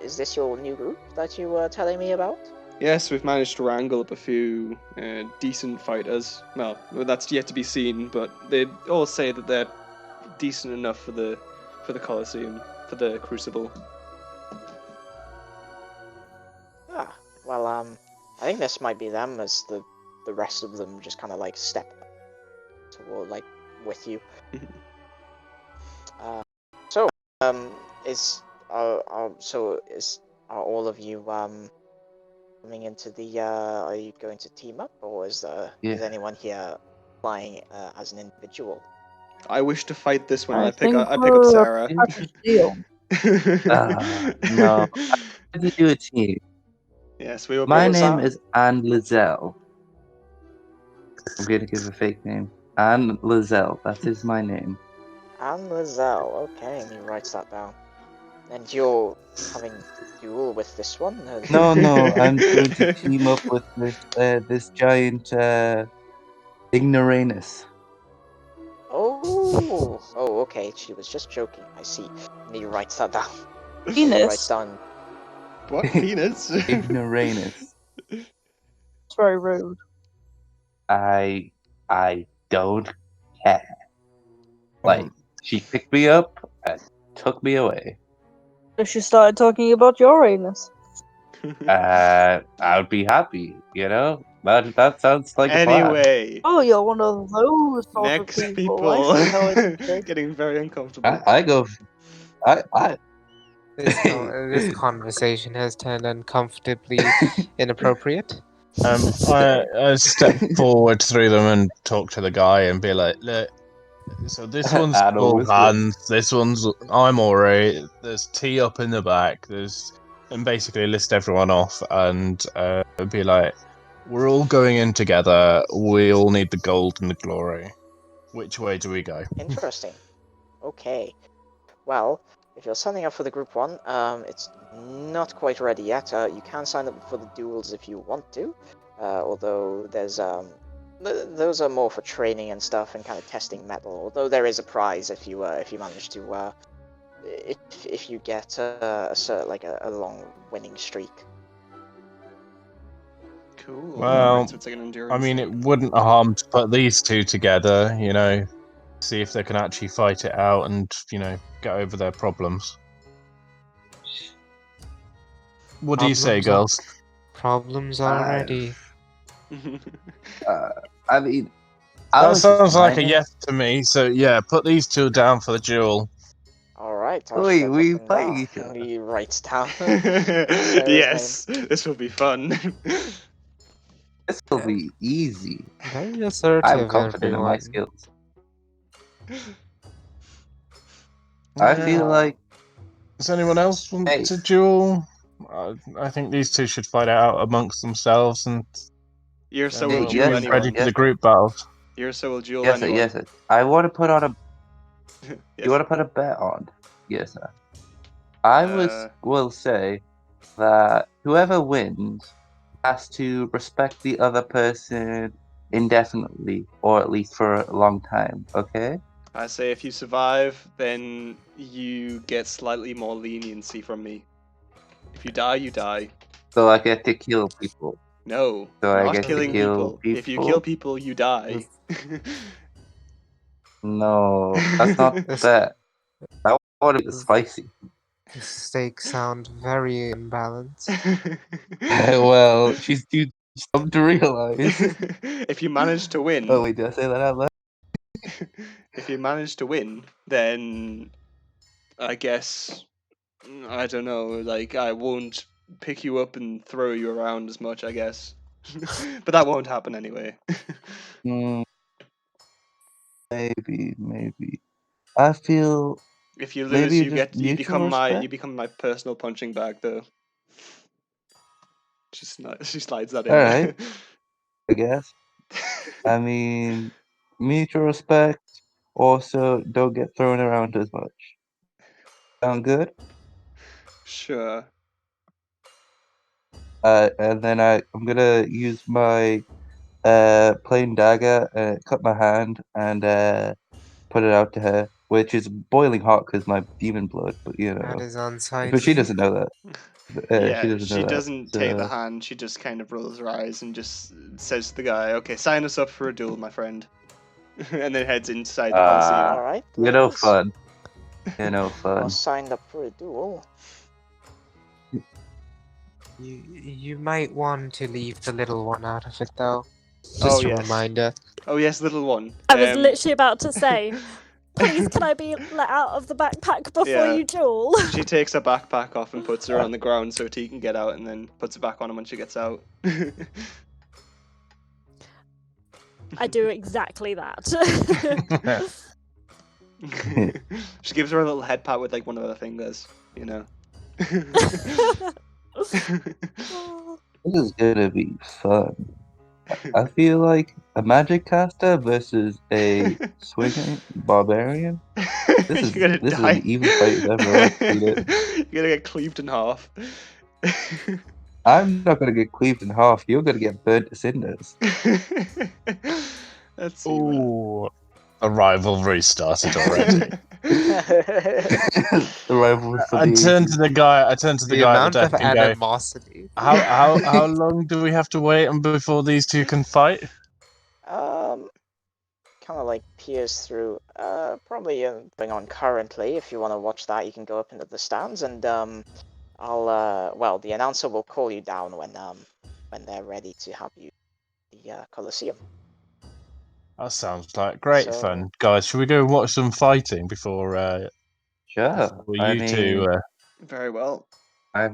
is this your new group that you were telling me about? Yes, we've managed to wrangle up a few decent fighters. Well, that's yet to be seen, but they all say that they're decent enough for the Colosseum, for the Crucible. Well, I think this might be them, as the rest of them just kind of like step toward, like, with you. So, are all of you coming into the? Are you going to team up, or is anyone here flying as an individual? I wish to fight this one. I I pick think up we're Sarah. a package deal. no. How do you do a team? Yes, we were. My was name that? is Anne Lizelle. I'm going to give a fake name. Anne Lizelle. That is my name. Anne Lizelle. Okay, and he writes that down. And you're having a duel with this one? No, I'm going to team up with this giant ignoramus. Oh, okay. She was just joking. I see. And he writes that down. He writes Penis. down. What penis? Ignoramus. It's very rude. I don't care. Like, she picked me up and took me away. If she started talking about your anus. I would be happy, you know? That sounds like a plan. Anyway, Oh, you're one of those sort next of people, I see how it's working. getting very uncomfortable. I go. I This conversation has turned uncomfortably inappropriate. I step forward through them and talk to the guy and be like, look, so this one's Anna full was hands, this one's I'm alright, there's tea up in the back, and basically list everyone off and be like, we're all going in together, we all need the gold and the glory. Which way do we go? Interesting. Okay. Well, if you're signing up for the group one, it's not quite ready yet. You can sign up for the duels if you want to, although there's those are more for training and stuff and kind of testing metal. Although there is a prize if you manage to if you get a long winning streak. Cool. Well, Alright, so it's like an endurance I mean, it thing. wouldn't harm to put these two together, you know, see if they can actually fight it out and, you know, get over their problems. What do you say, Problems girls? Problems already. I mean, That ours is sounds like a minor. yes to me. So yeah, put these two down for the duel. All right. Wait, we fighting each other. He writes down. Sarah's Yes, this will be fun. This will Yeah. be easy. Very assertive, I'm confident in my everyone. skills. I feel like Does anyone else want Hey. to duel? I think these two should fight it out amongst themselves, and Yrsa then will we'll duel be yes, ready anyone. for the group battles. Yrsa will duel yes, anyone. yes. I want to put on a. Yes. You want to put a bet on? Yes, sir. I will say that whoever wins has to respect the other person, indefinitely, or at least for a long time. Okay. I say if you survive, then you get slightly more leniency from me. If you die, you die. So I get to kill people. No, So I not get to killing kill people. If you kill people, you die. No, that's not This- that. That one is spicy. The stakes sound very imbalanced. Well, she's too dumb to realize. If you manage to win, Oh wait, did I say that out loud? if you manage to win, then I guess I don't know. Like I won't pick you up and throw you around as much. I guess, but that won't happen anyway. Hmm, maybe. I feel If you lose, maybe you just get you mutual become respect. my personal punching bag, though. She slides that in All there. right, I guess. I mean, mutual respect. Also, don't get thrown around as much. Sound good? Sure. And then I'm gonna use my plain dagger, cut my hand, and put it out to her, which is boiling hot because my demon blood. But That is but unsightly. she doesn't know that. She Yeah, doesn't know she that. doesn't take the So, hand. She just kind of rolls her eyes and just says to the guy, "Okay, sign us up for a duel, my friend," and then heads inside the Colosseum. Alright, you know, please. fun. You know, You're fun. signed up for a duel. You might want to leave the little one out of it, though. Oh, Just a yes. reminder. Oh yes, little one. I was literally about to say, please, can I be let out of the backpack before Yeah. you duel? She takes her backpack off and puts her on the ground so T can get out, and then puts it back on him when she gets out. I do exactly that. She gives her a little head pat with like one of her fingers, you know. This is gonna be fun. I feel like a magic caster versus a swinging barbarian. This You're gonna is die. an even fight if ever I've seen it. You're gonna get cleaved in half. I'm not gonna get cleaved in half. You're gonna get burnt to cinders. Let's see. When... Ooh, a rivalry started already. The rivalry for I the turned ages. to the guy. I turned to the The guy at amount the of desk and go, animosity. how long do we have to wait before these two can fight? Kind of like peers through. Probably going on currently. If you want to watch that, you can go up into the stands, and well, the announcer will call you down when they're ready to have you the Colosseum. That sounds like great So- fun, guys. Should we go watch some fighting before Sure. I you mean, two? Very well. I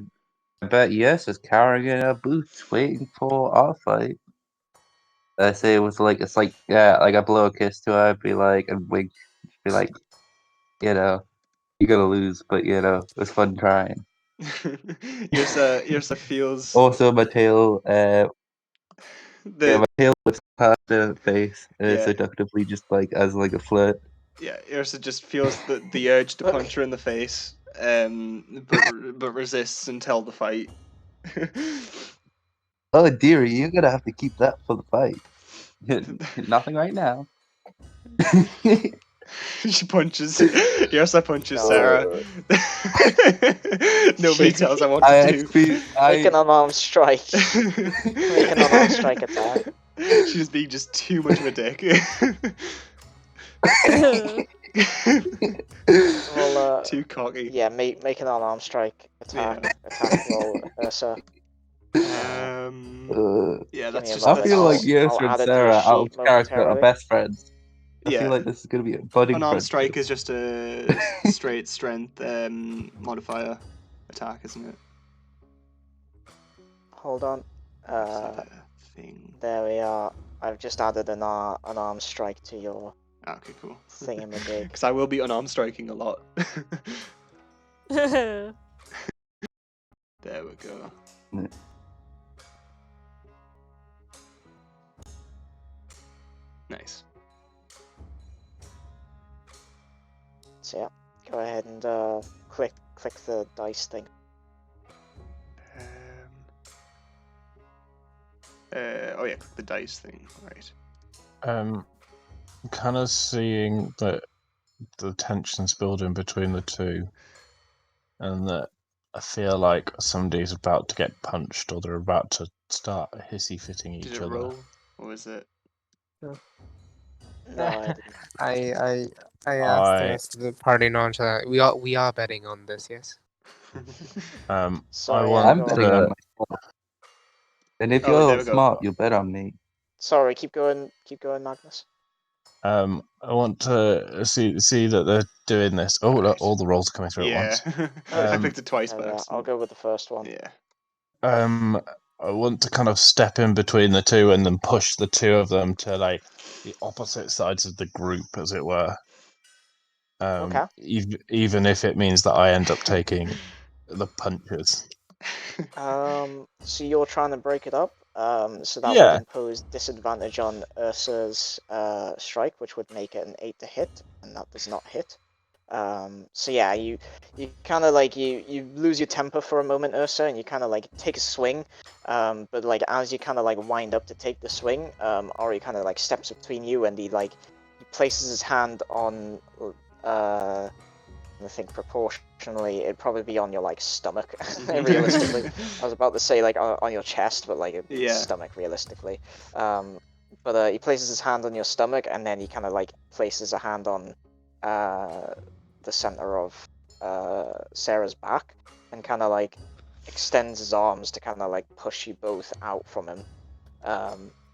bet yes is carrying our boots, waiting for our fight. I say it was like like I blow a kiss to her, be like and wink, be like, you know, you're gonna lose, but you know, it was fun trying. Yrsa feels Also, my tail, the my tail was past her face, Yeah. seductively, just like as like a flirt. Yrsa just feels the urge to punch her in the face, but resists until the fight. Oh, dearie, you're gonna have to keep that for the fight. Nothing right now. She punches. Yrsa punches Sarah. Nobody tells her what I to do. Make an unarmed strike. Make an unarmed strike attack. She's being just too much of a dick. Well, Too cocky. yeah, make an unarmed strike attack roll, Ursa. Yeah, Give that's me a just. I moment. feel like That's, Yrsa I'll and add it to your Sarah, out sheet of character, are momentarily. best friends. I Yeah. feel like this is gonna be a budding Unarmed friendship. strike is just a straight strength modifier attack, isn't it? Hold on. Is that a thing? There we are. I've just added an armed strike to your Okay, cool. thingamajig. Because I will be unarmed striking a lot. There we go. Yeah. Nice. So yeah, go ahead and click the dice thing. Oh yeah, click the dice thing. Right. Kind of seeing that the tension's building between the two, and that I feel like somebody's about to get punched, or they're about to start hissy-fitting Did each it other. roll? Or was it? No, I didn't. I asked the rest of the party nonchalant. We are betting on this, yes? Sorry, want I'm go on. betting on myself. And if Oh, there you're we go. smart, you'll bet on me. Sorry, keep going, Magnus. I want to see that they're doing this. Oh, look, all the rolls are coming through Yeah. at once. I picked it twice Yeah, by I'll accident. go with the first one. Yeah. I want to kind of step in between the two and then push the two of them to like the opposite sides of the group, as it were. Okay. Even if it means that I end up taking the punches. So you're trying to break it up. So that would Yeah. impose disadvantage on Ursa's strike, which would make it an 8 to hit, and that does not hit. So yeah, you kind of like you lose your temper for a moment, Ursa, and you kind of like take a swing. But like as you kind of like wind up to take the swing, Ori kind of like steps between you, and he places his hand on I think proportionally it'd probably be on your like stomach. Realistically, I was about to say like on your chest, but like stomach realistically. But he places his hand on your stomach, and then he kind of like places a hand on the center of Sarah's back, and kind of like extends his arms to kind of like push you both out from him.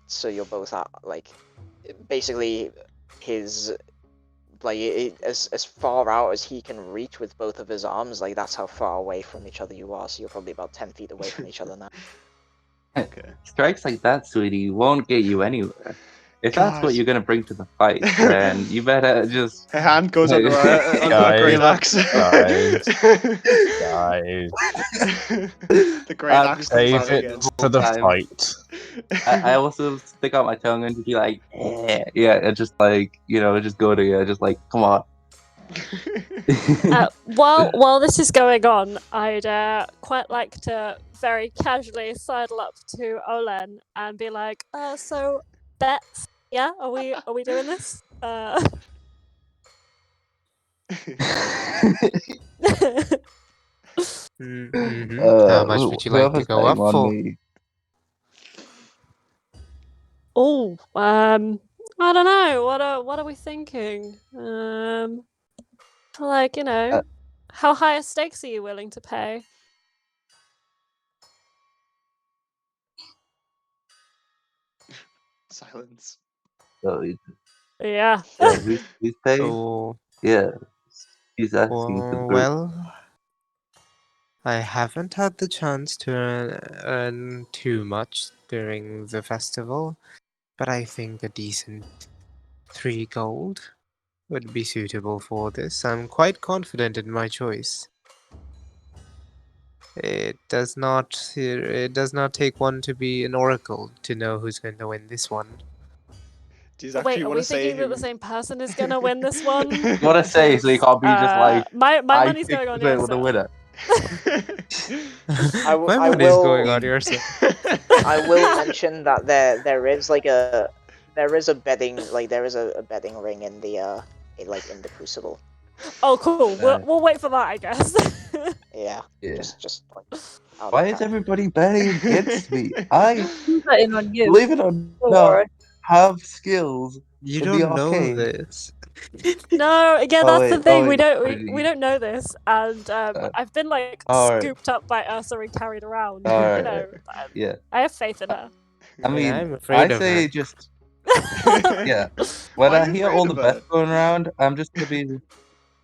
So you're both at like basically his. Like as far out as he can reach with both of his arms, like that's how far away from each other you are. So you're probably about 10 feet away from each other now. Okay. Strikes like that, sweetie, won't get you anywhere. If that's what you're gonna bring to the fight, then you better just. Her hand goes under a great axe. Guys. The great axe comes Save out it again. for the time. fight. I also stick out my tongue and be like, yeah, and just like just go to you, just like, come on. While this is going on, I'd quite like to very casually sidle up to Olen and be like, so bets, yeah? Are we doing this? How much would you like to go up for? Me? Oh, I don't know. What are we thinking? Like, how high a stakes are you willing to pay? Silence. Yeah. Who's paying? So, Yeah, he's asking for the group. well, I haven't had the chance to earn too much during the festival, but I think a decent 3 gold would be suitable for this. I'm quite confident in my choice. It does not take one to be an oracle to know who's going to win this one. Do you Wait, actually are want we to say thinking that the same person is gonna win this one? You want to say so you can't be just like my money's going on with the Yrsa. winner. My money's going on Yrsa. I will mention that there is a betting ring in the in the Crucible. Oh, cool. We'll wait for that, I guess. Yeah. Yeah. Just like. Why is everybody betting against me? I I'm betting on you. believe it or Don't not worry. have skills. You in the don't know arcade. this. No, again, Oh, that's the wait, thing. oh, We don't wait, we don't know this, and I've been like alright. scooped up by Yrsa and carried around. Alright. Yeah. I have faith in her. I mean, I'm afraid I of say her. just yeah. When Why are I you hear afraid all the of her? bets going around, I'm just gonna be.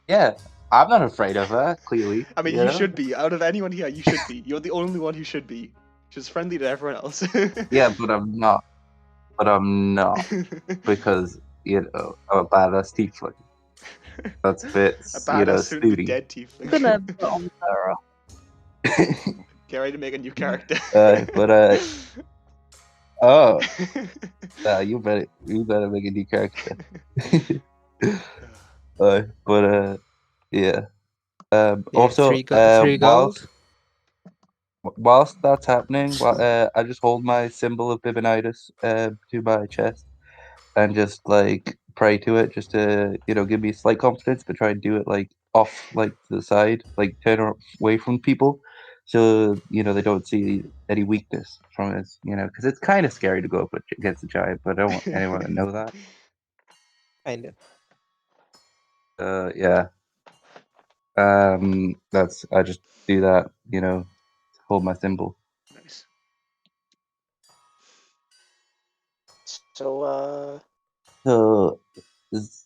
Yeah, I'm not afraid of her. Clearly, I mean, you should be. Out of anyone here, you should be. You're the only one who should be. She's friendly to everyone else. Yeah, but I'm not. Because I'm a badass tiefling. That's a bit, A badass soon to be snooty. dead tiefling. I'm gonna bet on Sarah. Get ready to make a new character. Oh, you better make a new character. Yeah. Also, three gold. whilst that's happening, I just hold my symbol of Bibinitis to my chest, and just like pray to it, just to give me slight confidence, but try and do it like off, like to the side, like turn away from people, so they don't see any weakness from it. Because it's kind of scary to go up against a giant, but I don't want anyone to know that. Kind of. Yeah. I just do that, hold my symbol. Nice. So, So,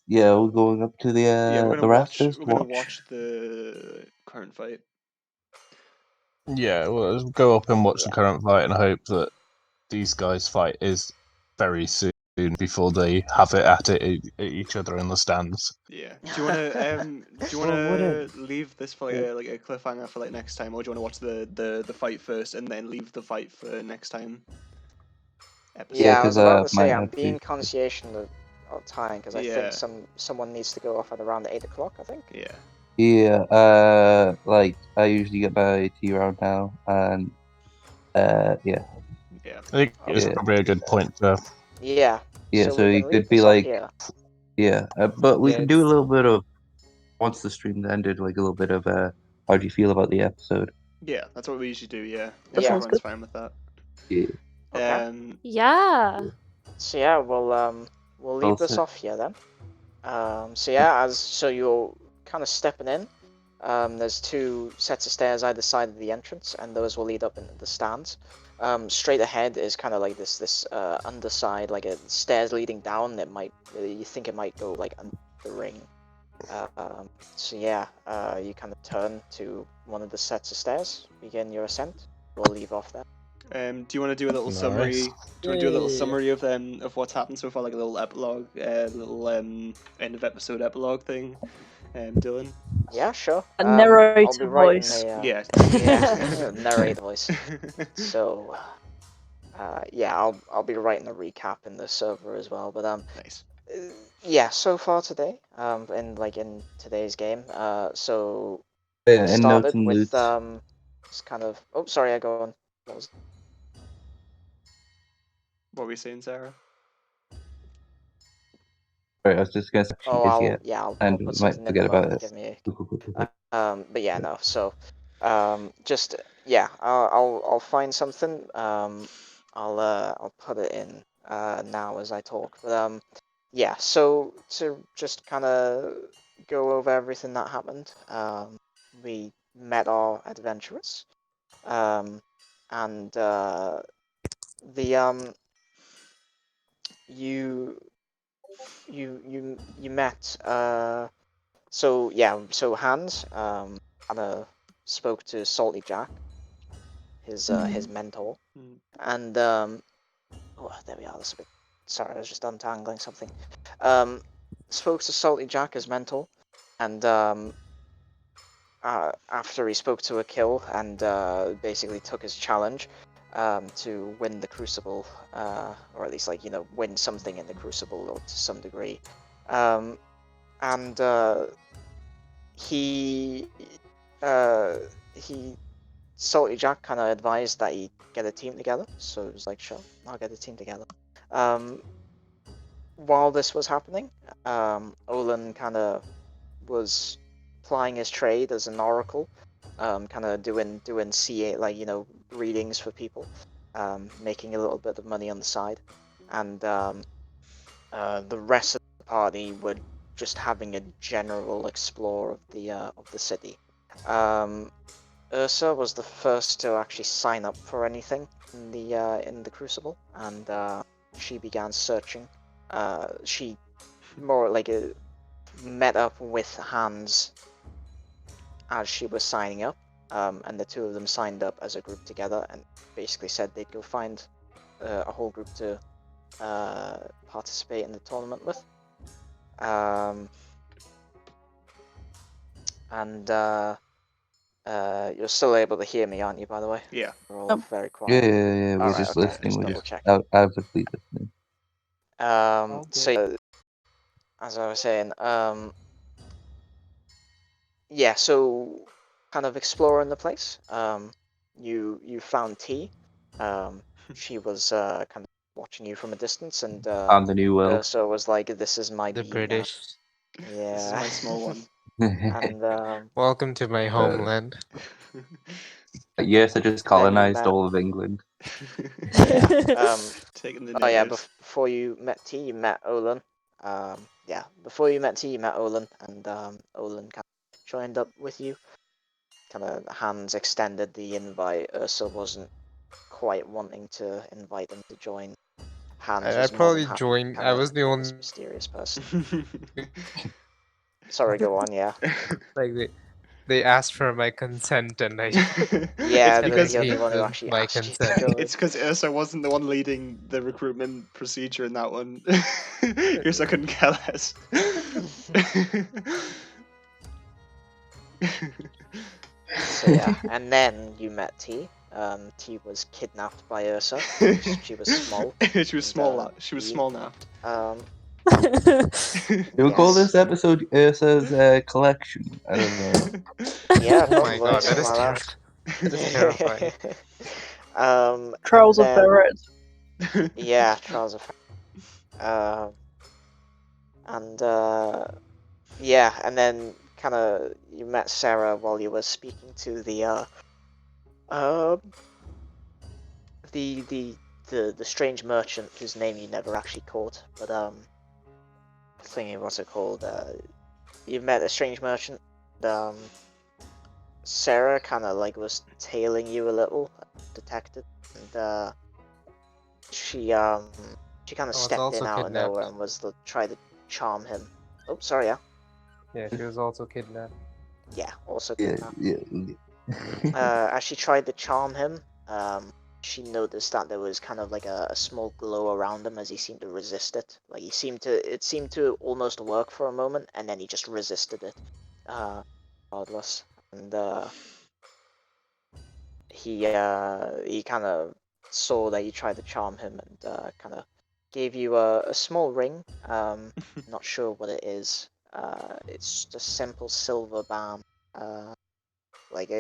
we're going up to the Yeah, we're the gonna watch. rafters. We're gonna watch the current fight. Yeah, well, let's go up and watch the Yeah. current fight and hope that these guys' fight is very soon before they have it at each other in the stands. Yeah. Do you wanna Well, would it- leave this for like a cliffhanger for like next time, or do you wanna watch the fight first and then leave the fight for next time? Episode. yeah, I 'cause, was about to might say I'm have to. being conscientious of time because I Yeah. think someone needs to go off at around 8 o'clock. I think. Yeah. Yeah, like I usually get my tea around now, and Yeah. I think it's Yeah. probably a good point to. Yeah. Yeah, so we you can could leave be this off like, here. yeah, but we Yeah, can do a it's- little bit of, once the stream ended, like a little bit of how do you feel about the episode? Yeah, that's what we usually do. Yeah. That If Yeah. sounds everyone's good. fine with that. Yeah. Okay. Yeah. So yeah, we'll leave this Also, off here then. So yeah, so you're kind of stepping in. There's 2 sets of stairs either side of the entrance, and those will lead up into the stands. Straight ahead is kind of like this underside, like a stairs leading down. That you think it might go like under the ring. So yeah, you kind of turn to one of the sets of stairs, begin your ascent. We'll leave off there. Do you want to do a little Nice. summary? Do you want to do a little Yay. summary of what's happened so far, like a little epilogue, little end of episode epilogue thing? Dylan. Yeah, sure. A I'll narrator be writing voice. Yeah. yeah, narrate voice. So, yeah, I'll be writing a recap in the server as well. But Nice. yeah, so far today, in today's game, so yeah, we and notes started and with loot. it's kind of. Oh, sorry, I go on. What was What were we saying, Sarah? Right, I was just gonna say Oh, is yet, I'll and put we might something in forget the about button. it. Give me a. But yeah, no. So, just yeah, I'll find something. I'll put it in now as I talk. But yeah. So to just kind of go over everything that happened. We met our adventurers. And the you met so yeah, so Hans kind of spoke to Salty Jack, his mentor, Mm. and oh, there we are. That's a bit. Sorry, I was just untangling something. Spoke to Salty Jack, his mentor, and after he spoke to Akil and basically took his challenge to win the Crucible, or at least win something in the Crucible, or to some degree, and he Salty Jack kind of advised that he get a team together, so it was like, sure, I'll get a team together. While this was happening, Olin kind of was plying his trade as an oracle, kind of doing CA, readings for people, making a little bit of money on the side, and the rest of the party were just having a general explore of the city. Yrsa was the first to actually sign up for anything in the Crucible, and she began searching. She more like met up with Hans as she was signing up, and the 2 of them signed up as a group together, and basically said they'd go find a whole group to participate in the tournament with. And you're still able to hear me, aren't you? By the way, Yeah. we're all very Yeah, quiet. we're Alright, just okay, listening. just We're double just checking. avidly listening. So yeah, as I was saying, yeah, so kind of exploring the place. You found T. She was kind of watching you from a distance, and And the New World. Ursa was like, "This is my The beam now." British. Yeah. This is my small one. And Welcome to my homeland. Yrsa just Then you colonized met- all of England. yeah. Taking the Oh yeah, natives. before you met T, you met Olin. Before you met T, you met Olin, and Olin kind of joined up with you. Kind of hands extended the invite. Ursa wasn't quite wanting to invite them to join. Hans I was more probably than happy to joined. kind I of was the meet only this mysterious person. Sorry, go on. Yeah. like they asked for my consent, and I Yeah, It's because you're the gave one who them actually my asked you to consent. join. it's because Yrsa wasn't the one leading the recruitment procedure in that one. Yrsa couldn't care less. So yeah, and then you met T. T was kidnapped by Ursa. She was small. She was small. She was small now. We'll call Yes. this episode Ursa's collection. I don't know. Yeah, Oh my probably god, that is something like terrifying. That is terrifying. Trials and of then- Ferret. Yeah, Trials of and yeah, and then kind of you met Sarah while you were speaking to the strange merchant whose name you never actually caught, but thingy, what's it called? You met a strange merchant. Sarah kind of like was tailing you a little, detected, and she kind of was stepped also in out of kidnapped. nowhere and tried to charm him. Oh, sorry, yeah. Yeah, she was also kidnapped. Yeah, also Yeah, kidnapped. yeah. As she tried to charm him, she noticed that there was kind of like a small glow around him as he seemed to resist it. Like it seemed to almost work for a moment, and then he just resisted it. Regardless, and he kind of saw that you tried to charm him, and kind of gave you a small ring. Not sure what it is. It's just a simple silver band. Like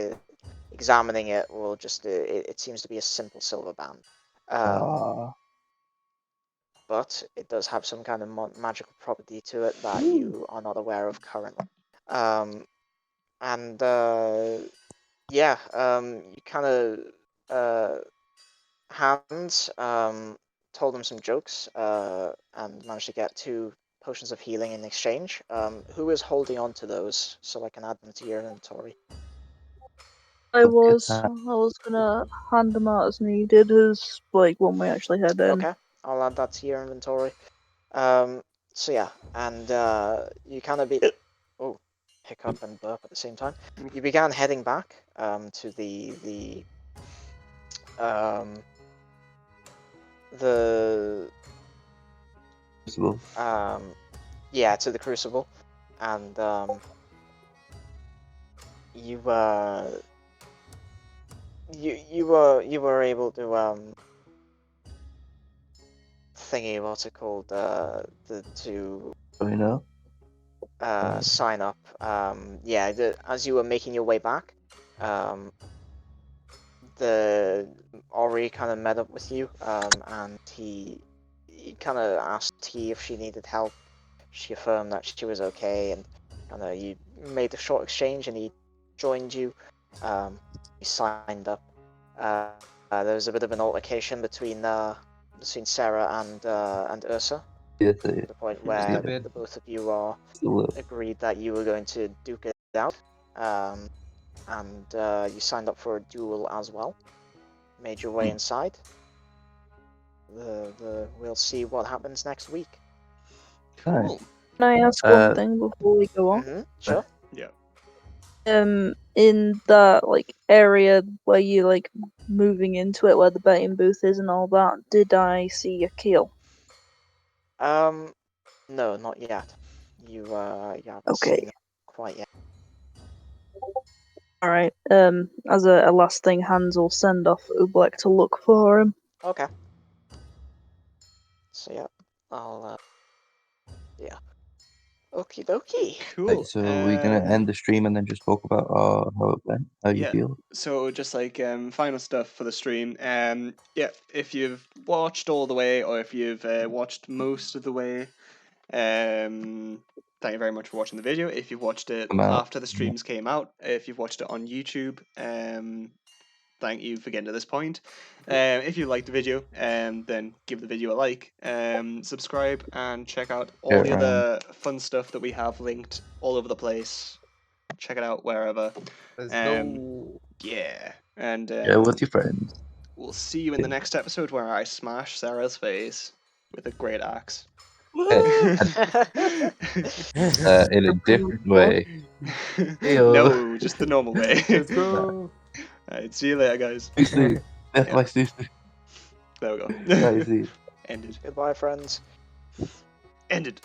examining it will just it seems to be a simple silver band. But it does have some kind of magical property to it that you are not aware of currently. And you kind of Hans told him some jokes and managed to get 2 potions of healing in exchange. Who is holding on to those so I can add them to your inventory? I was gonna hand them out as needed as like when we actually head in. Okay, I'll add that to your inventory. So yeah, and you kind of oh, hiccup and burp at the same time. You began heading back to the Crucible. to the Crucible, and you were able to thingy, what's it called, You know? sign up. As you were making your way back, the Ori kind of met up with you, and he kind of asked T if she needed help. She affirmed that she was okay, and kind of you made a short exchange, and he joined you. He signed up. There was a bit of an altercation between Sarah and Ursa. Yes, To the point where the both of you are agreed that you were going to duke it out, and you signed up for a duel as well. Made your way inside. We'll see what happens next week. Cool. Can I ask one thing before we go on? Sure. Yeah. In that like area where you like moving into it, where the betting booth is and all that, did I see a keel? No, not yet. You haven't Okay. seen it quite yet. Alright. As a last thing, Hans will send off Ublek to look for him. Okay. So yeah, I'll Okie dokie. Cool. Right, so we're gonna end the stream and then just talk about how it went, how you Yeah. feel. So just like final stuff for the stream. Yeah, if you've watched all the way or if you've watched most of the way, thank you very much for watching the video. If you've watched it I'm out. after the streams came out, if you've watched it on YouTube, thank you for getting to this point. If you liked the video, then give the video a like, subscribe, and check out all Share the it other fun stuff that we have linked all over the place. Check it out wherever. Let's Um, go. Yeah, and Yeah, with your friends. we'll see you in the next episode where I smash Sarah's face with a great axe. In a different way. No, just the normal way. Let's go. Alright, see you later, guys. Susu. Death Yeah. by Susu. There we go. That is it. Ended. Goodbye, friends. Ended.